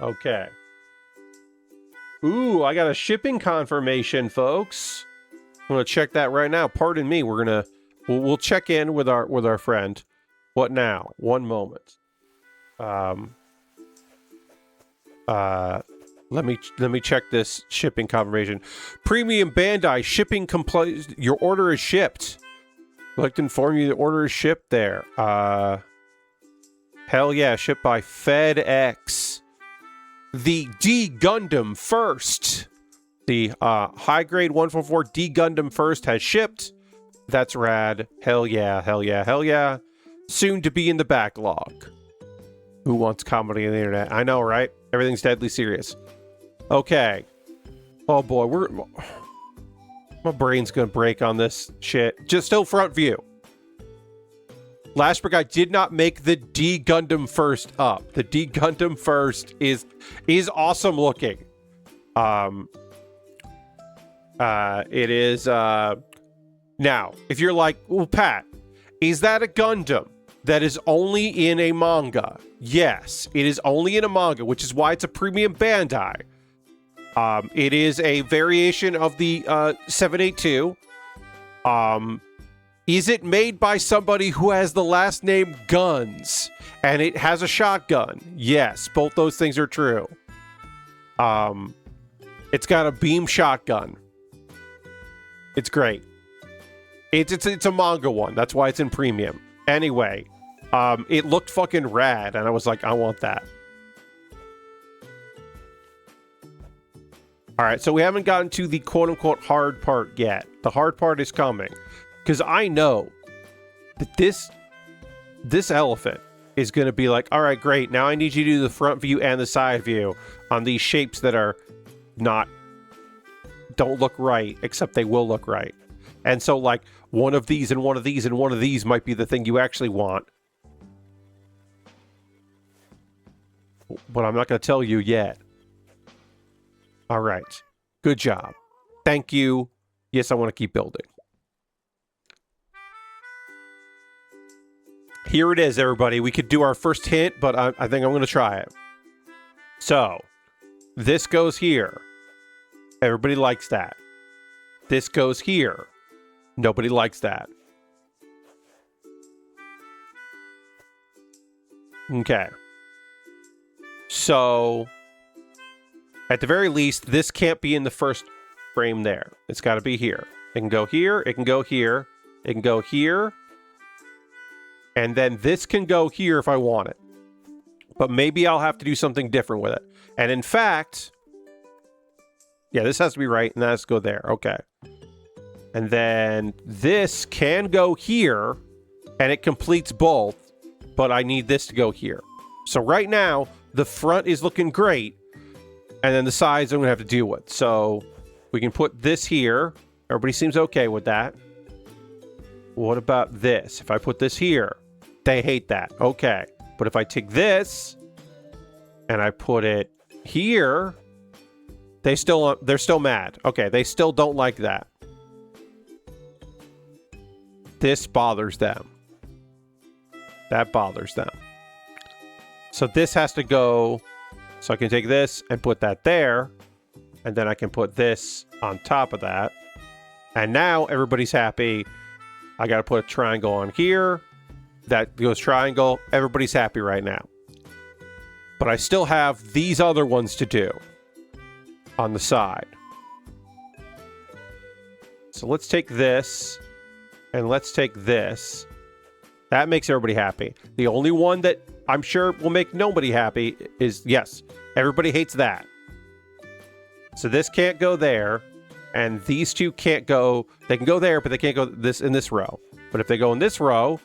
Okay. Ooh, I got a shipping confirmation, folks. I'm gonna check that right now. Pardon me. We'll check in with our friend. What now? One moment. Let me check this shipping confirmation. Premium Bandai shipping complete. Your order is shipped. I'd like to inform you the order is shipped there. Hell yeah, shipped by FedEx. The D Gundam First. The high grade 144 D Gundam First has shipped. That's rad. Hell yeah, hell yeah, hell yeah. Soon to be in the backlog. Who wants comedy on the internet? I know, right? Everything's deadly serious. Okay. Oh boy, my brain's gonna break on this shit. Just still front view. Lashbrick, I did not make the D Gundam First up. The D Gundam First is awesome looking. It is now, if you're like, well, Pat, is that a Gundam that is only in a manga? Yes, it is only in a manga, which is why it's a premium Bandai. It is a variation of the 782. Is it made by somebody who has the last name Guns and it has a shotgun? Yes, both those things are true. It's got a beam shotgun. It's great. It's a manga one. That's why it's in premium. Anyway, it looked fucking rad, and I was like, I want that. All right, so we haven't gotten to the quote-unquote hard part yet. The hard part is coming. Because I know that this elephant is going to be like, all right, great. Now I need you to do the front view and the side view on these shapes that are don't look right, except they will look right. And so, like, one of these and one of these and one of these might be the thing you actually want. But I'm not going to tell you yet. All right. Good job. Thank you. Yes, I want to keep building. Here it is, everybody. We could do our first hint, but I think I'm going to try it. So, this goes here. Everybody likes that. This goes here. Nobody likes that. Okay. So, at the very least, this can't be in the first frame there. It's got to be here. It can go here. It can go here. It can go here. And then this can go here if I want it. But maybe I'll have to do something different with it. And in fact, yeah, this has to be right, and that has to go there. Okay. And then this can go here, and it completes both, but I need this to go here. So right now, the front is looking great, and then the sides I'm going to have to deal with. So we can put this here. Everybody seems okay with that. What about this? If I put this here, they hate that. Okay. But if I take this and I put it here, they're still mad. Okay, they still don't like that. This bothers them. That bothers them. So this has to go. So I can take this and put that there. And then I can put this on top of that. And now everybody's happy. I got to put a triangle on here. That goes triangle. Everybody's happy right now. But I still have these other ones to do on the side. So let's take this and let's take this. That makes everybody happy. The only one that I'm sure will make nobody happy is, yes, everybody hates that. So this can't go there, and these two can't go. They can go there, but they can't go this in this row. But if they go in this row,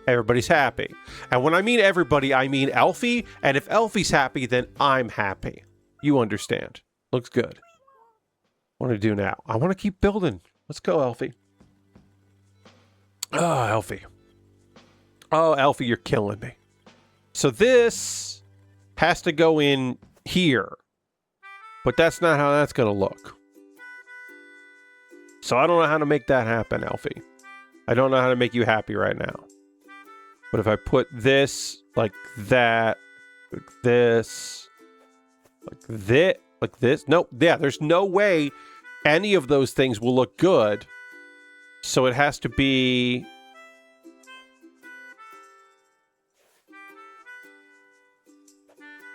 everybody's happy. And when I mean everybody, I mean Elfie. And if Elfie's happy, then I'm happy. You understand. Looks good. What do I do now? I want to keep building. Let's go, Elfie. Oh, Elfie. Oh, Elfie, you're killing me. So this has to go in here. But that's not how that's going to look. So I don't know how to make that happen, Elfie. I don't know how to make you happy right now. But if I put this like that, like this, like this. Nope. Yeah, there's no way any of those things will look good. So it has to be...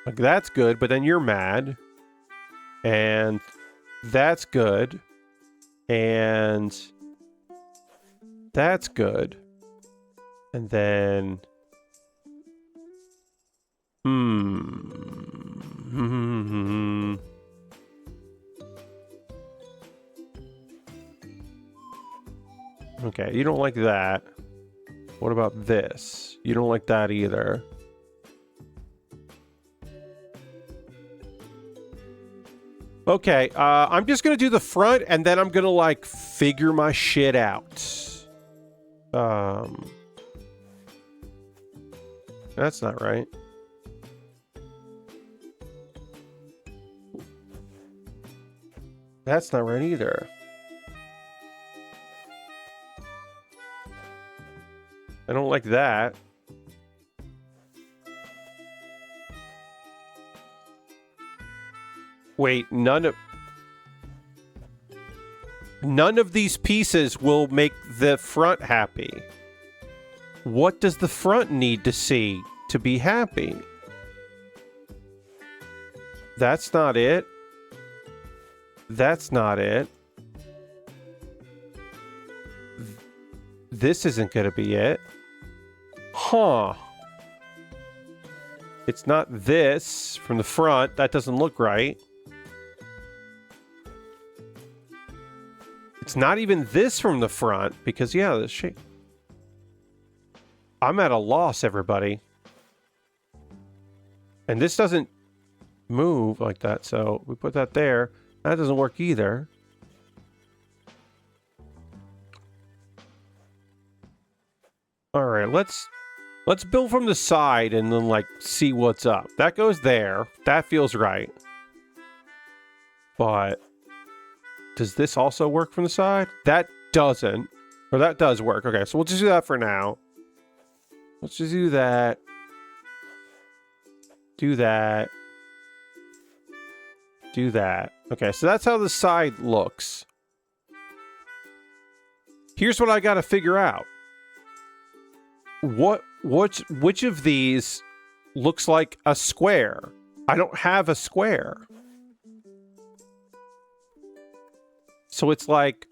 like that's good, but then you're mad. And that's good. And that's good. And then... Okay, you don't like that. What about this? You don't like that either. Okay, I'm just gonna do the front, and then I'm gonna, like, figure my shit out. That's not right. That's not right either. I don't like that. Wait, none of these pieces will make the front happy. What does the front need to see to be happy? That's not it. That's not it. This isn't going to be it. Huh. It's not this from the front. That doesn't look right. It's not even this from the front because, yeah, this shape. I'm at a loss, everybody. And this doesn't move like that, so we put that there. That doesn't work either. All right, let's build from the side and then, like, see what's up. That goes there. That feels right. But does this also work from the side? That doesn't. Or that does work. Okay, so we'll just do that for now. Let's just do that. Do that. Do that. Okay, so that's how the side looks. Here's what I gotta figure out. Which of these looks like a square? I don't have a square. So it's like...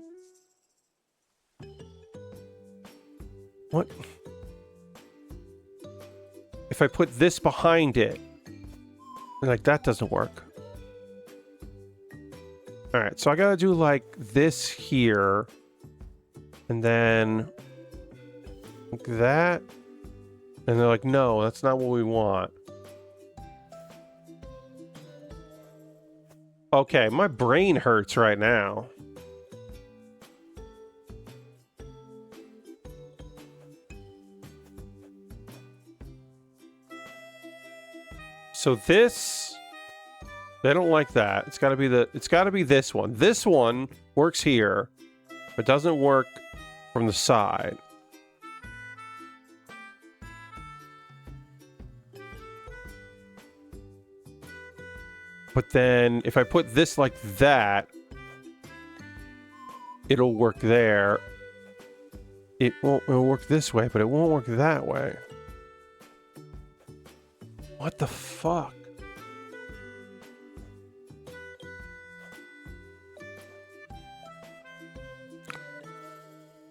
what? If I put this behind it, like, that doesn't work. Alright, so I gotta do, like, this here. And then... like that. And they're like, no, that's not what we want. Okay, my brain hurts right now. So this, they don't like that. It's gotta be this one. This one works here, but doesn't work from the side. But then if I put this like that, it'll work there. It'll work this way, but it won't work that way. What the fuck?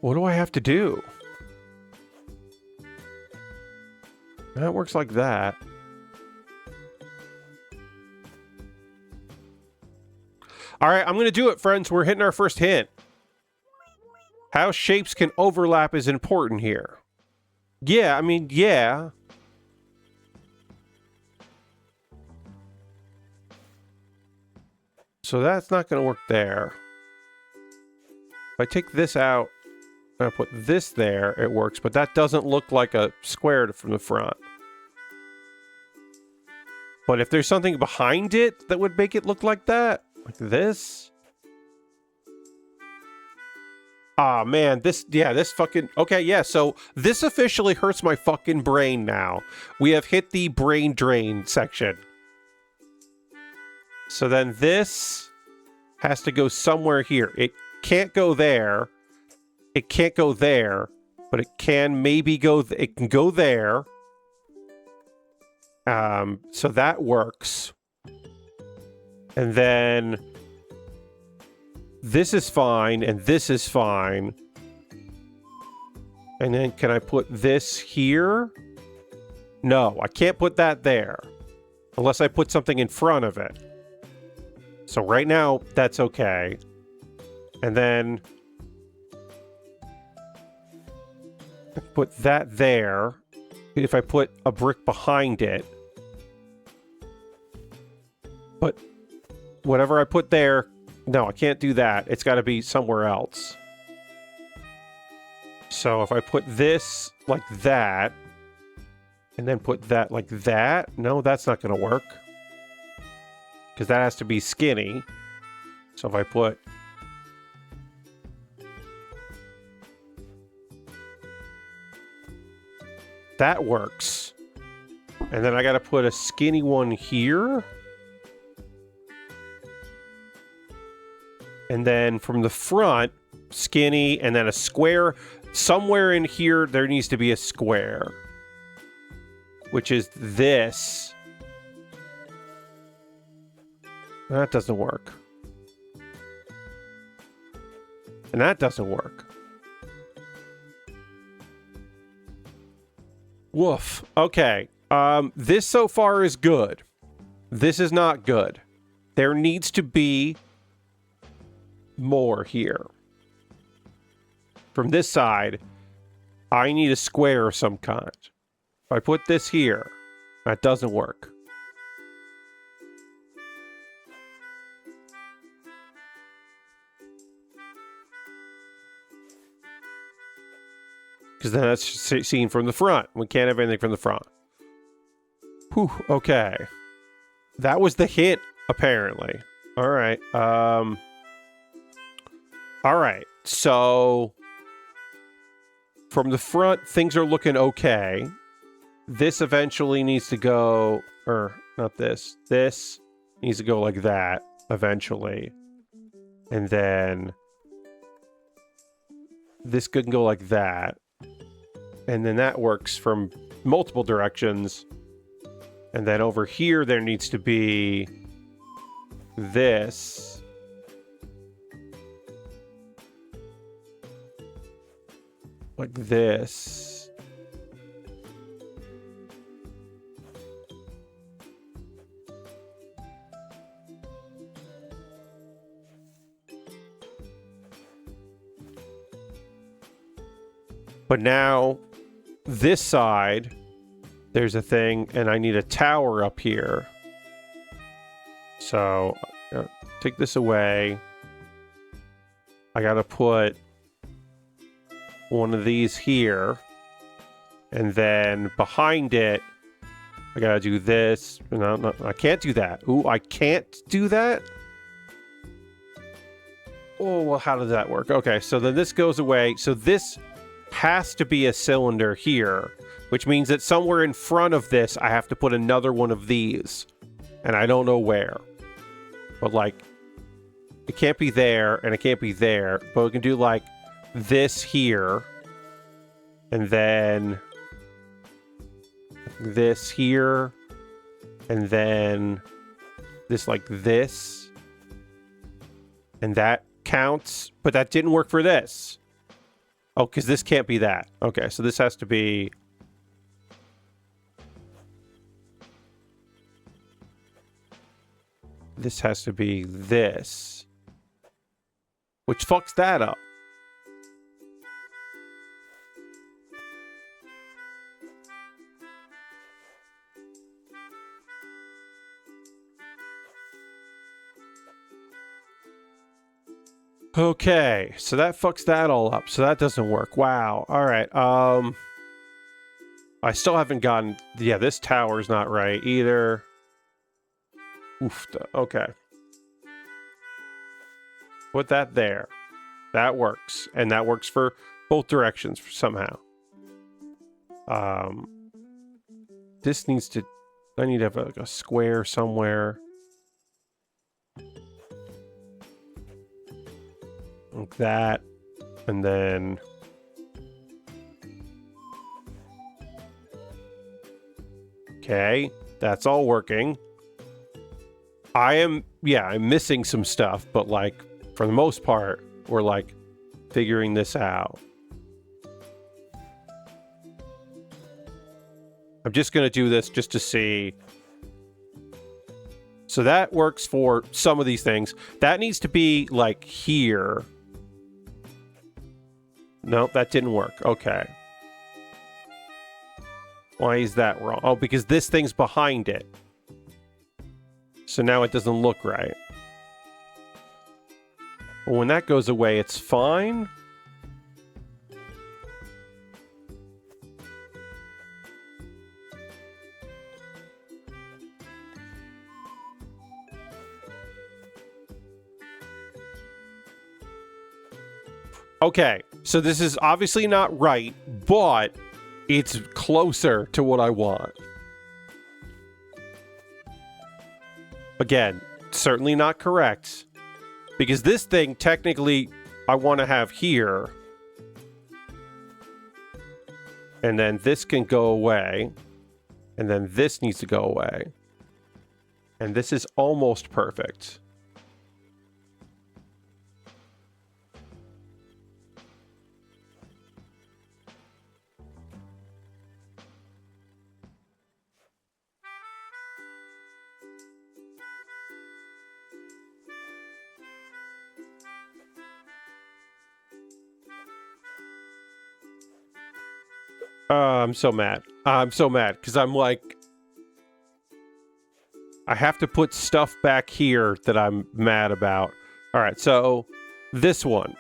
What do I have to do? That works like that. All right, I'm going to do it, friends. We're hitting our first hint. How shapes can overlap is important here. Yeah, I mean, yeah. So that's not going to work there. If I take this out and I put this there, it works, but that doesn't look like a square from the front. But if there's something behind it that would make it look like that, like this. Ah, man, this fucking... Okay, yeah, so this officially hurts my fucking brain now. We have hit the brain drain section. So then this has to go somewhere here. It can't go there. It can't go there, but it can maybe go... it can go there. So that works. And then... this is fine, and this is fine. And then can I put this here? No, I can't put that there. Unless I put something in front of it. So right now, that's okay. And then... put that there. If I put a brick behind it. But whatever I put there... no, I can't do that. It's got to be somewhere else. So if I put this like that, and then put that like that, no, that's not going to work. Because that has to be skinny. So if I put... that works. And then I got to put a skinny one here. And then from the front, skinny, and then a square. Somewhere in here, there needs to be a square. Which is this. That doesn't work. And that doesn't work. Woof. Okay. This so far is good. This is not good. There needs to be... more here. From this side, I need a square of some kind. If I put this here, that doesn't work. Because then that's seen from the front. We can't have anything from the front. Whew, okay. That was the hint, apparently. All right. All right, so from the front, things are looking okay. This eventually needs to go, or not this. This needs to go like that eventually. And then this could go like that. And then that works from multiple directions. And then over here, there needs to be this. Like this. But now, this side, there's a thing, and I need a tower up here. So, take this away. I gotta put one of these here, and then behind it I gotta do this. No, I can't do that. Ooh, I can't do that? Oh, well, how does that work? Okay, so then this goes away. So this has to be a cylinder here, which means that somewhere in front of this I have to put another one of these, and I don't know where. But like, it can't be there and it can't be there, but we can do like this here, and then this here, and then this like this, and that counts, but that didn't work for this. Oh, because this can't be that. Okay, so this has to be... this has to be this, which fucks that up. Okay, so that fucks that all up. So that doesn't work. Wow. All right. I still haven't gotten... Yeah, this tower's not right either. Oof. Okay. Put that there. That works. And that works for both directions somehow. This needs to... I need to have a square somewhere. Like that. And then... Okay. That's all working. I'm missing some stuff, but like, for the most part, we're like figuring this out. I'm just going to do this just to see. So that works for some of these things. That needs to be like here. Nope, that didn't work. Okay. Why is that wrong? Oh, because this thing's behind it. So now it doesn't look right. Well, when that goes away, it's fine. Okay, so this is obviously not right, but it's closer to what I want. Again, certainly not correct. Because this thing, technically, I want to have here. And then this can go away. And then this needs to go away. And this is almost perfect. I'm so mad. I'm so mad because I'm like, I have to put stuff back here that I'm mad about. All right, so this one,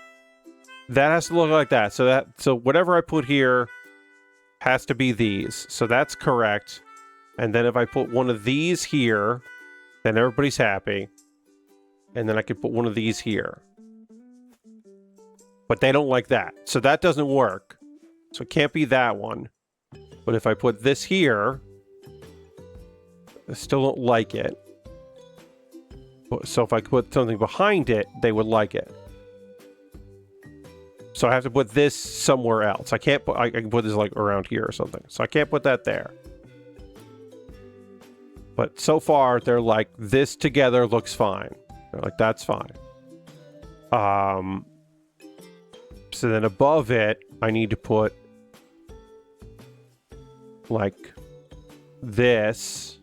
that has to look like that. So whatever I put here has to be these. So that's correct. And then if I put one of these here, then everybody's happy. And then I can put one of these here. But they don't like that. So that doesn't work. So it can't be that one. But if I put this here, I still don't like it. So if I put something behind it, they would like it. So I have to put this somewhere else. I can't put, I can put this like around here or something. So I can't put that there. But so far, they're like, this together looks fine. They're like, that's fine. So then above it, I need to put like this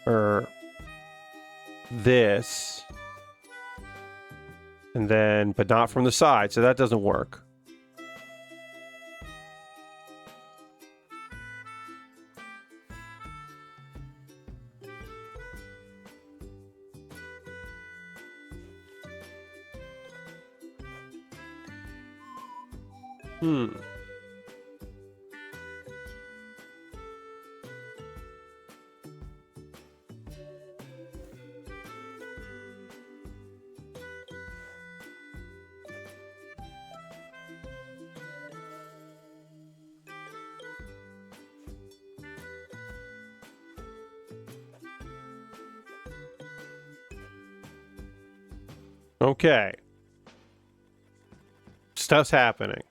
or this, and then, but not from the side, so that doesn't work. Okay. Stuff's happening.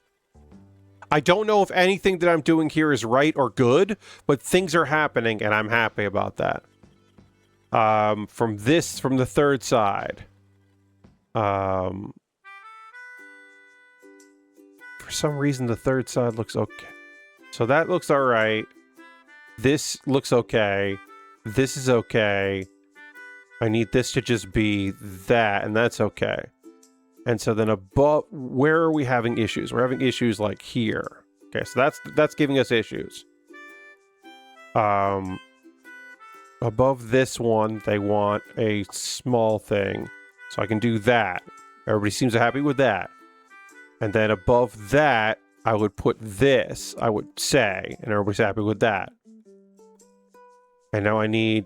I don't know if anything that I'm doing here is right or good, but things are happening, and I'm happy about that. From the third side. For some reason, the third side looks okay. So that looks all right. This looks okay. This is okay. I need this to just be that, and that's okay. And so then above, where are we having issues? We're having issues like here. Okay, so that's giving us issues. Above this one, they want a small thing. So I can do that. Everybody seems happy with that. And then above that, I would put this, I would say, and everybody's happy with that. And now I need,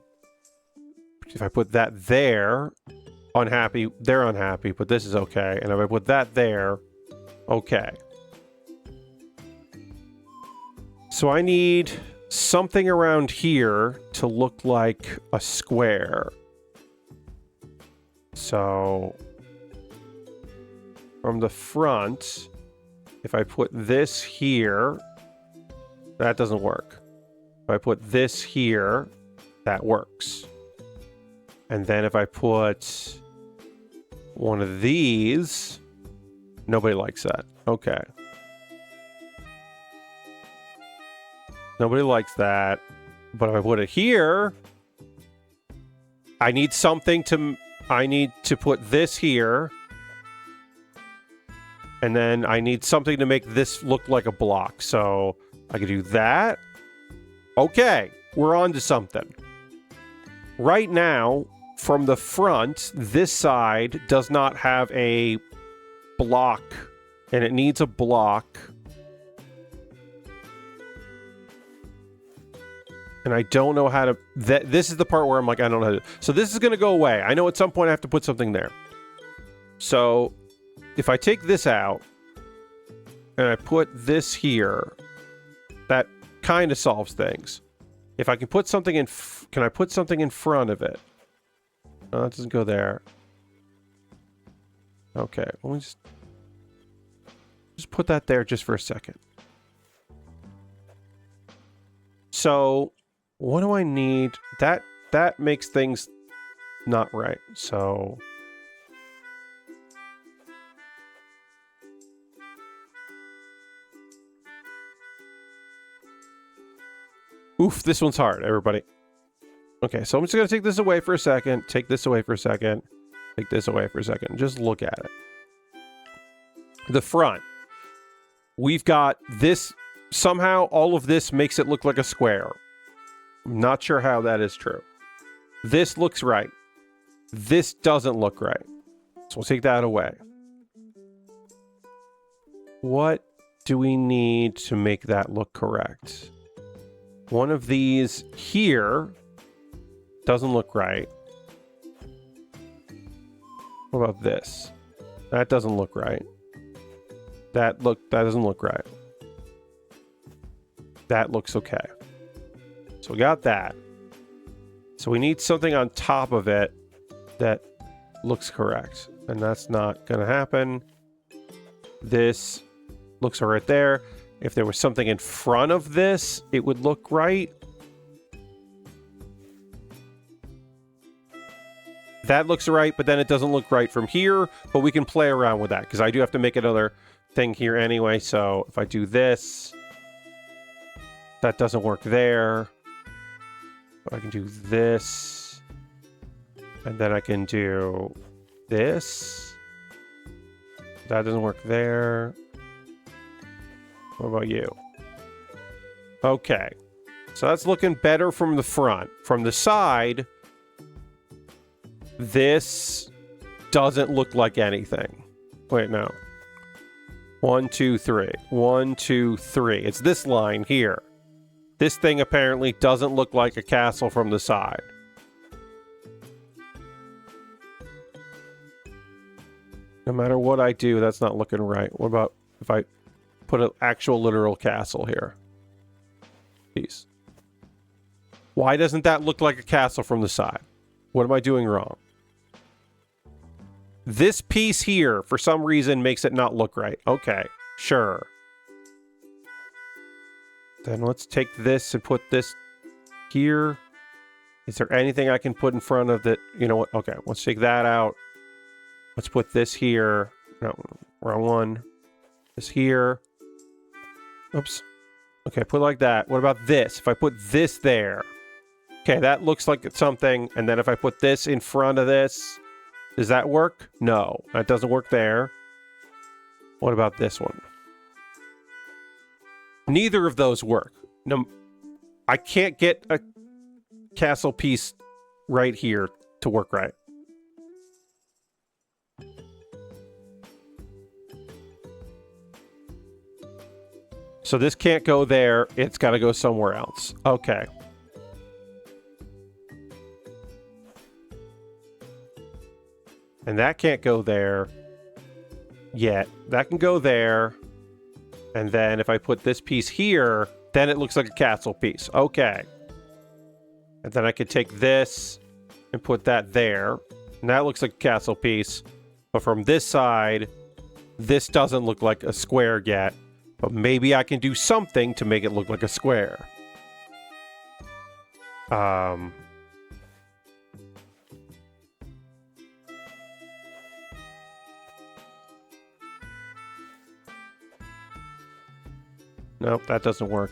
if I put that there, unhappy, they're unhappy, but this is okay. And if I put that there, okay. So I need something around here to look like a square. So from the front, if I put this here, that doesn't work. If I put this here, that works. And then if I put one of these, nobody likes that. Okay. Nobody likes that. But if I put it here, I need something to... I need to put this here. And then I need something to make this look like a block. So I can do that. Okay, we're on to something. Right now, from the front, this side does not have a block. And it needs a block. And I don't know how to... This is the part where I'm like, I don't know how to... So this is going to go away. I know at some point I have to put something there. So if I take this out and I put this here, that kind of solves things. If I can put something in... Can I put something in front of it? No, that doesn't go there. Okay, let me just put that there just for a second. So... What do I need? That makes things not right. So oof, this one's hard, everybody. Okay, so I'm just gonna take this away for a second, take this away for a second, take this away for a second. Just look at it. The front. We've got this, somehow all of this makes it look like a square. I'm not sure how that is true. This looks right. This doesn't look right. So we'll take that away. What do we need to make that look correct? One of these here doesn't look right. What about this? That doesn't look right. That doesn't look right. That looks okay. So we got that. So we need something on top of it that looks correct. And that's not going to happen. This looks right there. If there was something in front of this, it would look right. That looks right, but then it doesn't look right from here. But we can play around with that because I do have to make another thing here anyway. So if I do this, that doesn't work there. I can do this, and then I can do this. That doesn't work there. What about you? Okay, so that's looking better from the front. From the side, this doesn't look like anything. Wait, no. 1, 2, 3. 1, 2, 3. It's this line here. This thing apparently doesn't look like a castle from the side. No matter what I do, that's not looking right. What about if I put an actual literal castle here? Peace. Why doesn't that look like a castle from the side? What am I doing wrong? This piece here, for some reason, makes it not look right. Okay, sure. Then let's take this and put this here. Is there anything I can put in front of that? You know what? Okay, let's take that out. Let's put this here. No, wrong one. This here. Oops. Okay, put it like that. What about this? If I put this there. Okay, that looks like it's something. And then if I put this in front of this, does that work? No, that doesn't work there. What about this one? Neither of those work. No, I can't get a castle piece right here to work right. So this can't go there. It's got to go somewhere else. Okay. And that can't go there yet. That can go there. And then if I put this piece here, then it looks like a castle piece. Okay. And then I could take this and put that there. And that looks like a castle piece. But from this side, this doesn't look like a square yet. But maybe I can do something to make it look like a square. Nope, that doesn't work.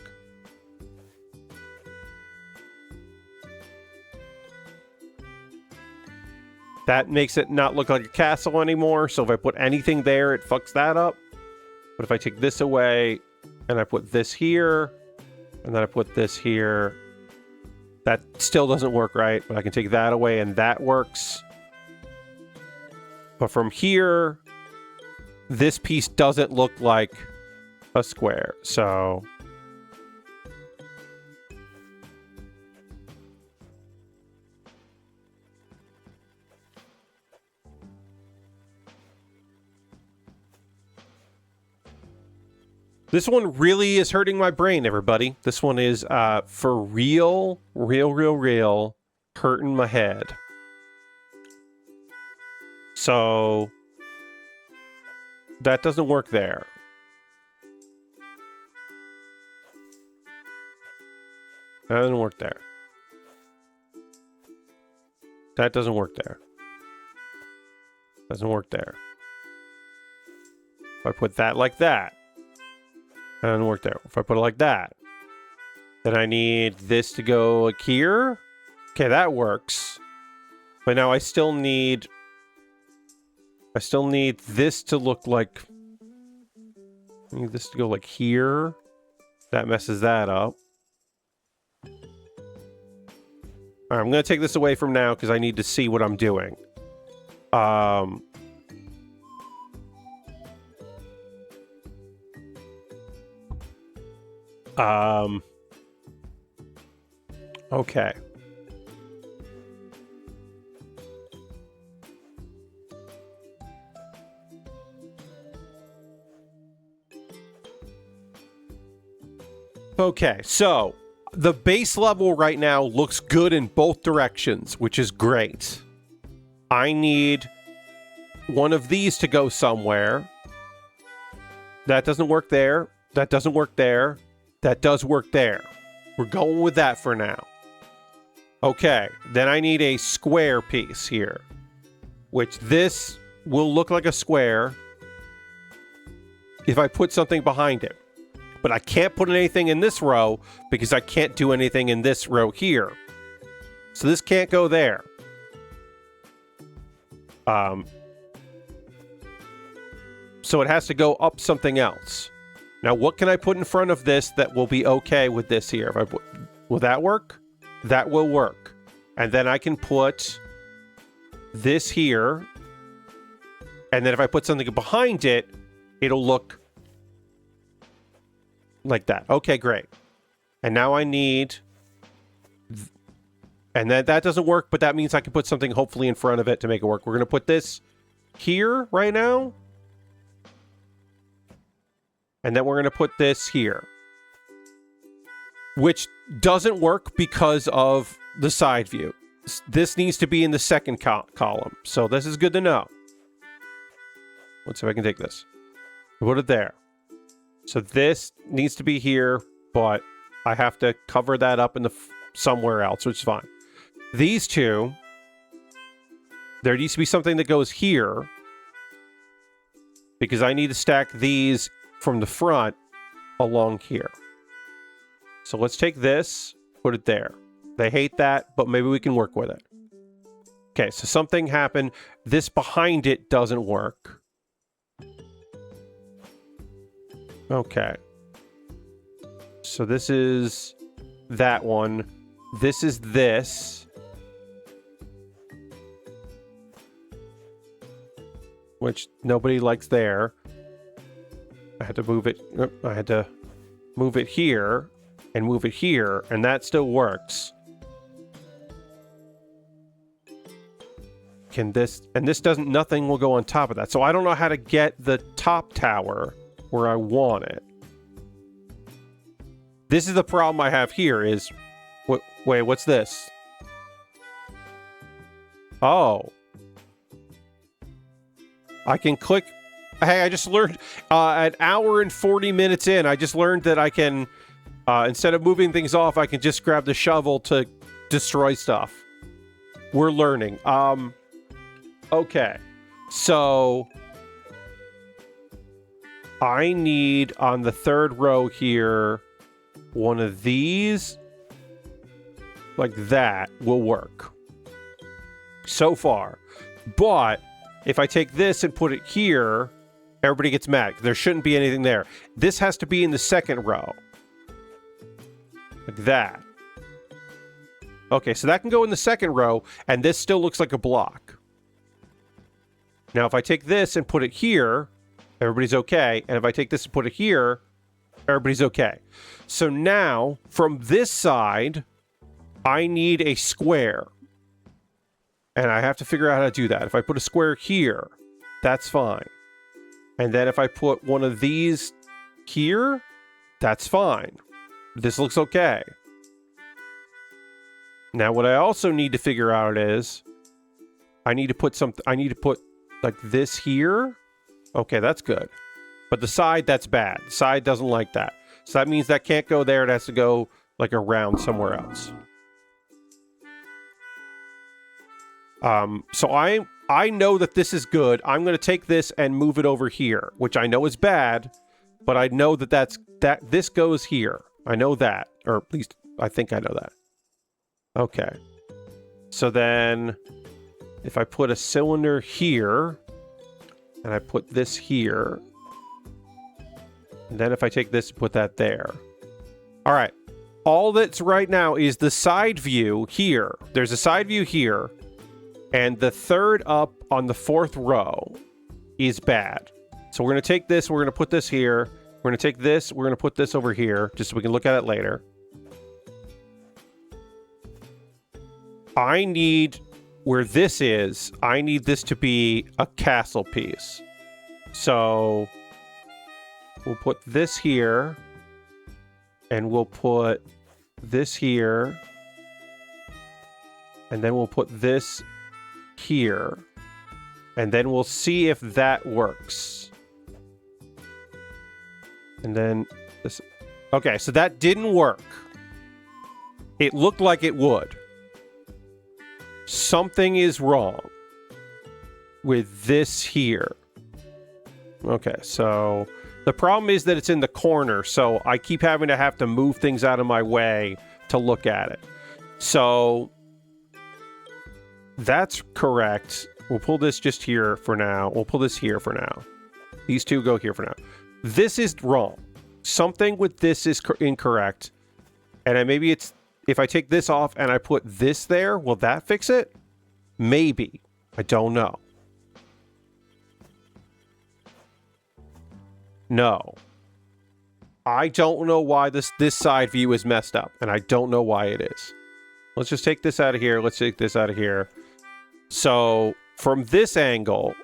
That makes it not look like a castle anymore, so if I put anything there, it fucks that up. But if I take this away, and I put this here, and then I put this here, that still doesn't work right, but I can take that away, and that works. But from here, this piece doesn't look like a square, so... This one really is hurting my brain, everybody. This one is, for real, hurting my head. So... that doesn't work there. That doesn't work there. That doesn't work there. Doesn't work there. If I put that like that, that doesn't work there. If I put it like that, then I need this to go like here. Okay, that works. But now I still need this to look like... I need this to go like here. That messes that up. Alright, I'm going to take this away from now because I need to see what I'm doing. Okay. Okay, so the base level right now looks good in both directions, which is great. I need one of these to go somewhere. That doesn't work there. That doesn't work there. That does work there. We're going with that for now. Okay, then I need a square piece here, which this will look like a square if I put something behind it. But I can't put anything in this row because I can't do anything in this row here. So this can't go there. So it has to go up something else. Now, what can I put in front of this that will be okay with this here? If I put, will that work? That will work. And then I can put this here. And then if I put something behind it, it'll look like that. Okay, great. And now I need... and then that doesn't work, but that means I can put something hopefully in front of it to make it work. We're going to put this here right now. And then we're going to put this here. Which doesn't work because of the side view. This needs to be in the second column. So this is good to know. Let's see if I can take this. Put it there. So this needs to be here, but I have to cover that up in the somewhere else, which is fine. These two, there needs to be something that goes here because I need to stack these from the front along here. So let's take this, put it there. They hate that, but maybe we can work with it. Okay, so something happened. This behind it doesn't work. Okay. So this is that one. This is this. Which nobody likes there. I had to move it. I had to move it here, and move it here, and that still works. Can this, and this doesn't, nothing will go on top of that. So I don't know how to get the top tower where I want it. This is the problem I have here is, wait, what's this? Oh. I can click, hey, I just learned, an hour and 40 minutes in, I just learned that I can, instead of moving things off, I can just grab the shovel to destroy stuff. We're learning. Okay, so I need on the third row here, one of these, like that will work so far. But if I take this and put it here, everybody gets mad. There shouldn't be anything there. This has to be in the second row, like that. Okay, so that can go in the second row, and this still looks like a block. Now, if I take this and put it here, everybody's okay. And if I take this and put it here, everybody's okay. So now, from this side, I need a square. And I have to figure out how to do that. If I put a square here, that's fine. And then if I put one of these here, that's fine. This looks okay. Now, what I also need to figure out is, I need to put like this here. Okay, that's good. But the side, that's bad. The side doesn't like that. So that means that can't go there. It has to go like around somewhere else. So I know that this is good. I'm going to take this and move it over here, which I know is bad, but I know that this goes here. I know that, or at least I think I know that. Okay. So then if I put a cylinder here, and I put this here, and then if I take this and put that there. All right. All that's right now is the side view here. There's a side view here, and the third up on the fourth row is bad. So we're going to take this, we're going to put this here. We're going to take this, we're going to put this over here, just so we can look at it later. I need... where this is, I need this to be a castle piece. So we'll put this here, and we'll put this here, and then we'll put this here, and then we'll see if that works. And then this. Okay, so that didn't work. It looked like it would. Something is wrong with this here. Okay, so the problem is that it's in the corner, so I keep having to move things out of my way to look at it. So that's correct. We'll pull this just here for now. We'll pull this here for now. These two go here for now. This is wrong. Something with this is incorrect. And maybe it's... if I take this off and I put this there, will that fix it? Maybe. I don't know. No. I don't know why this side view is messed up, and I don't know why it is. Let's just take this out of here. Let's take this out of here. So, from this angle...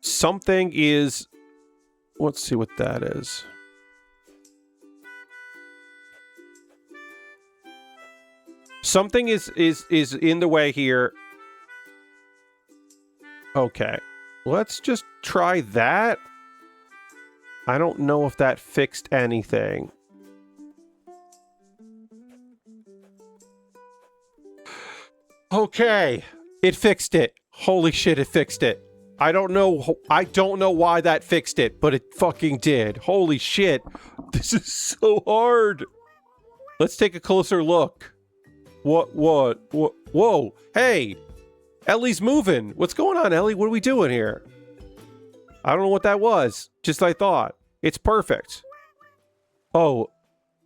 something is... let's see what that is. Something is in the way here. Okay. Let's just try that. I don't know if that fixed anything. Okay. It fixed it. Holy shit, it fixed it. I don't know why that fixed it, but it fucking did. Holy shit. This is so hard. Let's take a closer look. What? Whoa. Hey. Ellie's moving. What's going on, Ellie? What are we doing here? I don't know what that was. Just I thought. It's perfect. Oh.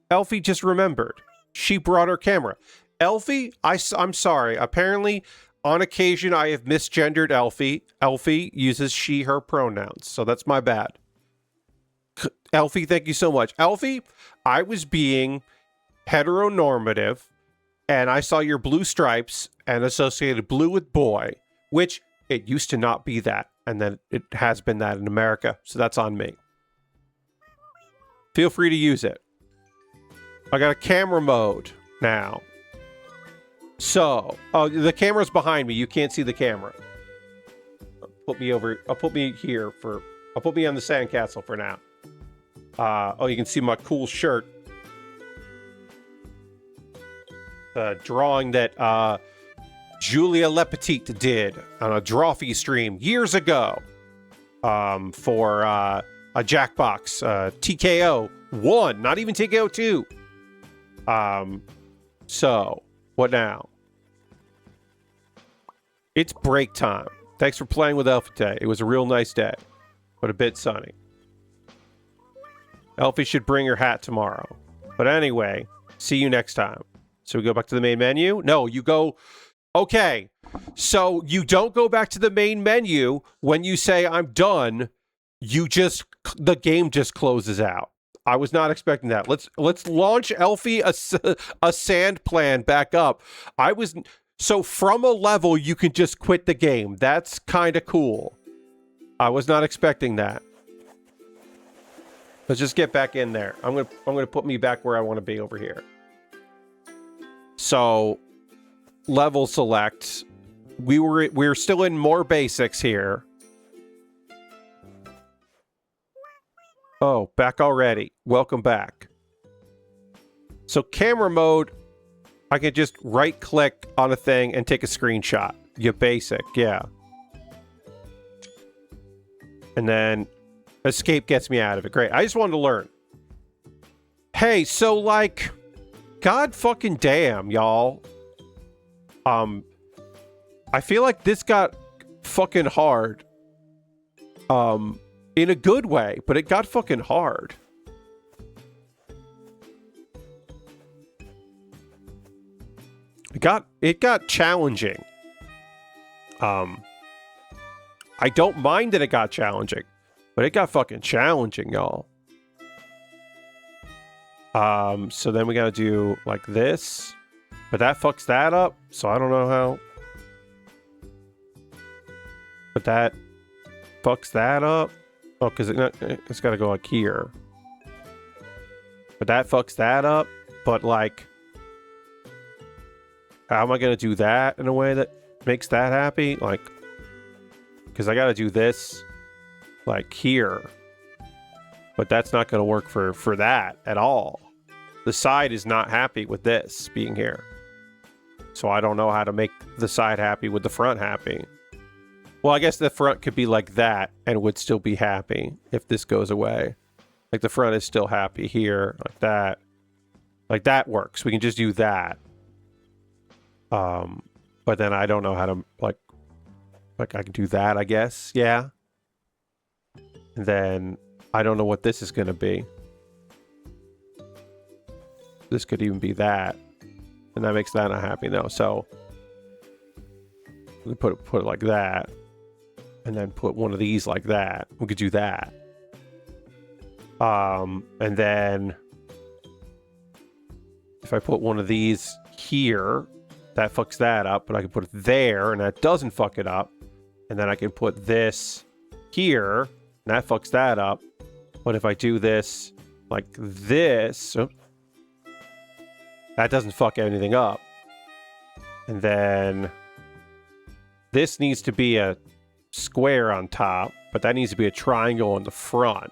Elfie just remembered. She brought her camera. Elfie, I'm sorry. Apparently, on occasion, I have misgendered Elfie. Elfie uses she, her pronouns, so that's my bad. Elfie, thank you so much. Elfie, I was being heteronormative, and I saw your blue stripes and associated blue with boy, which it used to not be that, and then it has been that in America, so that's on me. Feel free to use it. I got a camera mode now. So, oh, the camera's behind me. You can't see the camera. Put me over. I'll put me here for. I'll put me on the sandcastle for now. Oh, you can see my cool shirt. The drawing that Julia Lepetite did on a Drawfee stream years ago for a Jackbox TKO 1, not even TKO 2. So, what now? It's break time. Thanks for playing with Elfie today. It was a real nice day, but a bit sunny. Elfie should bring her hat tomorrow. But anyway, see you next time. So we go back to the main menu? No, you go... Okay, so you don't go back to the main menu when you say, I'm done. You just... The game just closes out. I was not expecting that. Let's launch Elfie a sand plan back up. So from a level you can just quit the game. That's kind of cool. I was not expecting that. Let's just get back in there. I'm gonna put me back where I want to be over here. So level select. We're still in more basics here. Oh, back already. Welcome back. So camera mode, I can just right click on a thing and take a screenshot. You basic, yeah. And then escape gets me out of it. Great. I just wanted to learn. Hey, so like, god fucking damn, y'all. I feel like this got fucking hard. In a good way, but it got fucking hard. It got challenging. I don't mind that it got challenging, but it got fucking challenging, y'all. So then we gotta do like this, but that fucks that up, so I don't know how. But that fucks that up. Oh, because it's got to go like here. But that fucks that up. But like, how am I going to do that in a way that makes that happy? Like, because I got to do this like here. But that's not going to work for that at all. The side is not happy with this being here. So I don't know how to make the side happy with the front happy. Well, I guess the front could be like that and would still be happy if this goes away. Like the front is still happy here, like that. Like that works. We can just do that. But then I don't know how to like I can do that, I guess. Yeah. And then I don't know what this is going to be. This could even be that. And that makes that not happy though. So we put it like that. And then put one of these like that. We could do that. And then if I put one of these here, that fucks that up, but I can put it there and that doesn't fuck it up. And then I can put this here and that fucks that up. But if I do this like this, that doesn't fuck anything up. And then this needs to be a square on top, but that needs to be a triangle on the front.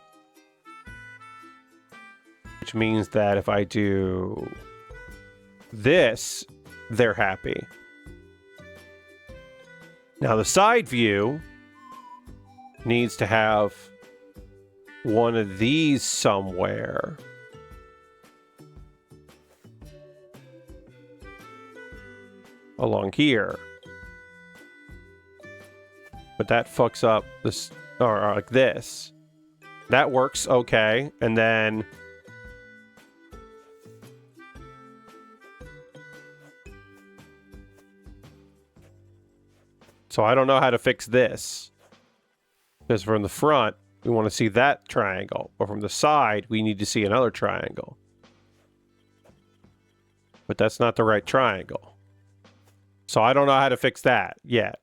Which means that if I do this, they're happy. Now the side view needs to have one of these somewhere. Along here. But that fucks up this, or like this. That works okay. And then So I don't know how to fix this. Because from the front, we want to see that triangle. But from the side, we need to see another triangle. But that's not the right triangle. So I don't know how to fix that yet.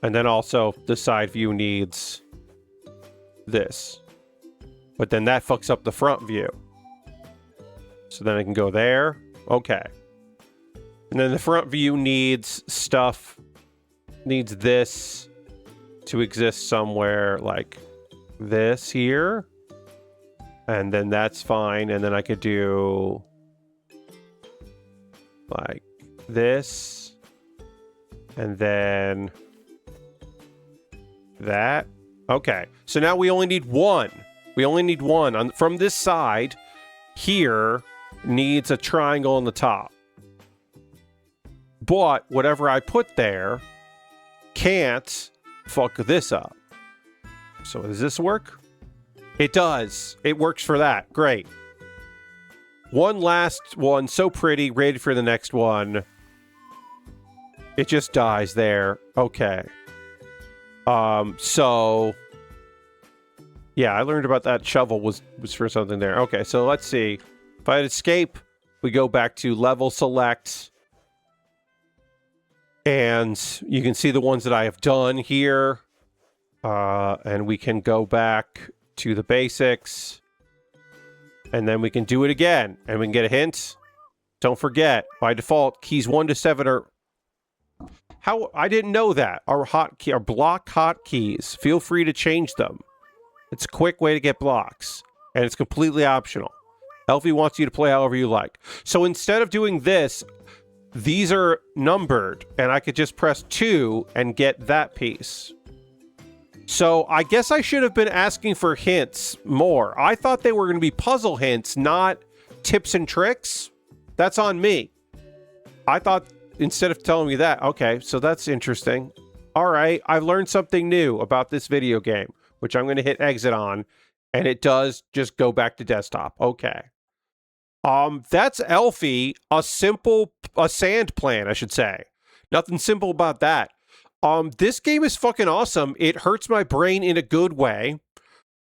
And then also, the side view needs this. But then that fucks up the front view. So then I can go there. Okay. And then the front view needs stuff. Needs this to exist somewhere like this here. And then that's fine. And then I could do like this. And then that. Okay. So now we only need one. We only need one. From this side, here needs a triangle on the top. But whatever I put there can't fuck this up. So does this work? It does. It works for that. Great. One last one. So pretty. Ready for the next one. It just dies there. Okay. So yeah, I learned about that shovel was for something there. Okay, so let's see. If I hit escape, we go back to level select. And you can see the ones that I have done here. And we can go back to the basics. And then we can do it again. And we can get a hint. Don't forget, by default, keys 1 to 7 are... How? I didn't know that. Our block hotkeys. Feel free to change them. It's a quick way to get blocks. And it's completely optional. Elfie wants you to play however you like. So instead of doing this, these are numbered. And I could just press 2 and get that piece. So I guess I should have been asking for hints more. I thought they were going to be puzzle hints, not tips and tricks. That's on me. I thought instead of telling me that, okay, so that's interesting. All right, I've learned something new about this video game, which I'm going to hit exit on, and it does just go back to desktop. Okay. That's Elfie, a sand plan, I should say. Nothing simple about that. This game is fucking awesome. It hurts my brain in a good way.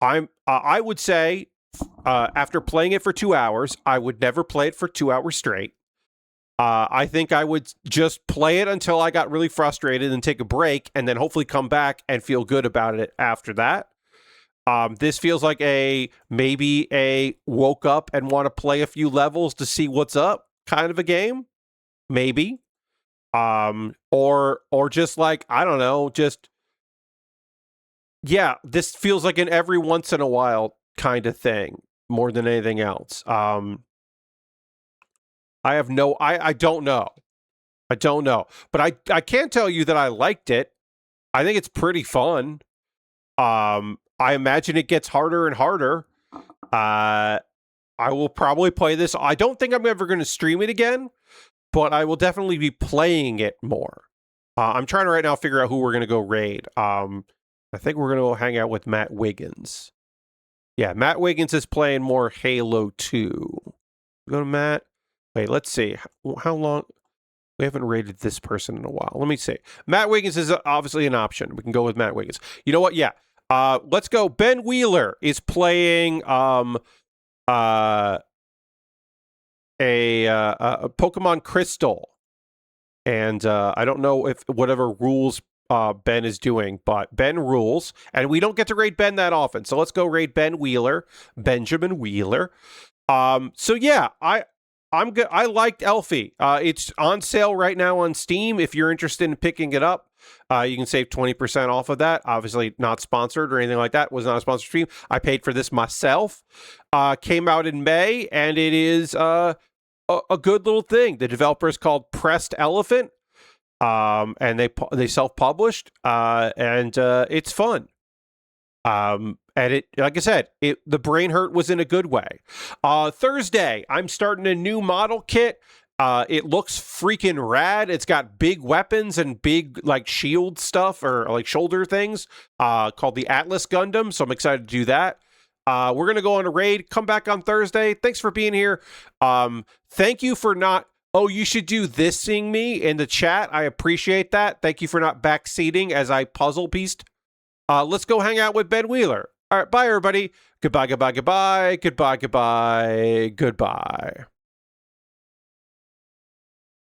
I would say, after playing it for 2 hours, I would never play it for 2 hours straight. I think I would just play it until I got really frustrated and take a break and then hopefully come back and feel good about it after that. This feels like maybe a woke up and want to play a few levels to see what's up kind of a game. Maybe. Or just like, I don't know, just, yeah, this feels like an every once in a while kind of thing more than anything else. I don't know. I don't know. But I can tell you that I liked it. I think it's pretty fun. I imagine it gets harder and harder. I will probably play this. I don't think I'm ever going to stream it again, but I will definitely be playing it more. I'm trying to right now figure out who we're going to go raid. I think we're going to go hang out with Matt Wiggins. Yeah, Matt Wiggins is playing more Halo 2. Go to Matt. Wait, let's see. How long? We haven't rated this person in a while. Let me see. Matt Wiggins is obviously an option. We can go with Matt Wiggins. You know what? Yeah. Let's go. Ben Wheeler is playing a Pokemon Crystal. And I don't know if whatever rules Ben is doing, but Ben rules. And we don't get to raid Ben that often. So let's go raid Ben Wheeler. Benjamin Wheeler. So yeah, I'm good. I liked Elfie. It's on sale right now on Steam. If you're interested in picking it up, you can save 20% off of that. Obviously not sponsored or anything like that. Was not a sponsored stream. I paid for this myself. Came out in May, and it is a good little thing. The developer is called Pressed Elephant, and they self-published, and it's fun. And it, like I said, the brain hurt was in a good way. Thursday, I'm starting a new model kit. It looks freaking rad. It's got big weapons and big like shield stuff or like shoulder things, called the Atlas Gundam. So I'm excited to do that. We're going to go on a raid, come back on Thursday. Thanks for being here. Thank you for not Oh, you should do this seeing me in the chat. I appreciate that. Thank you for not backseating as I puzzle pieced. Let's go hang out with Ben Wheeler. All right, bye, everybody. Goodbye, goodbye, goodbye, goodbye, goodbye, goodbye.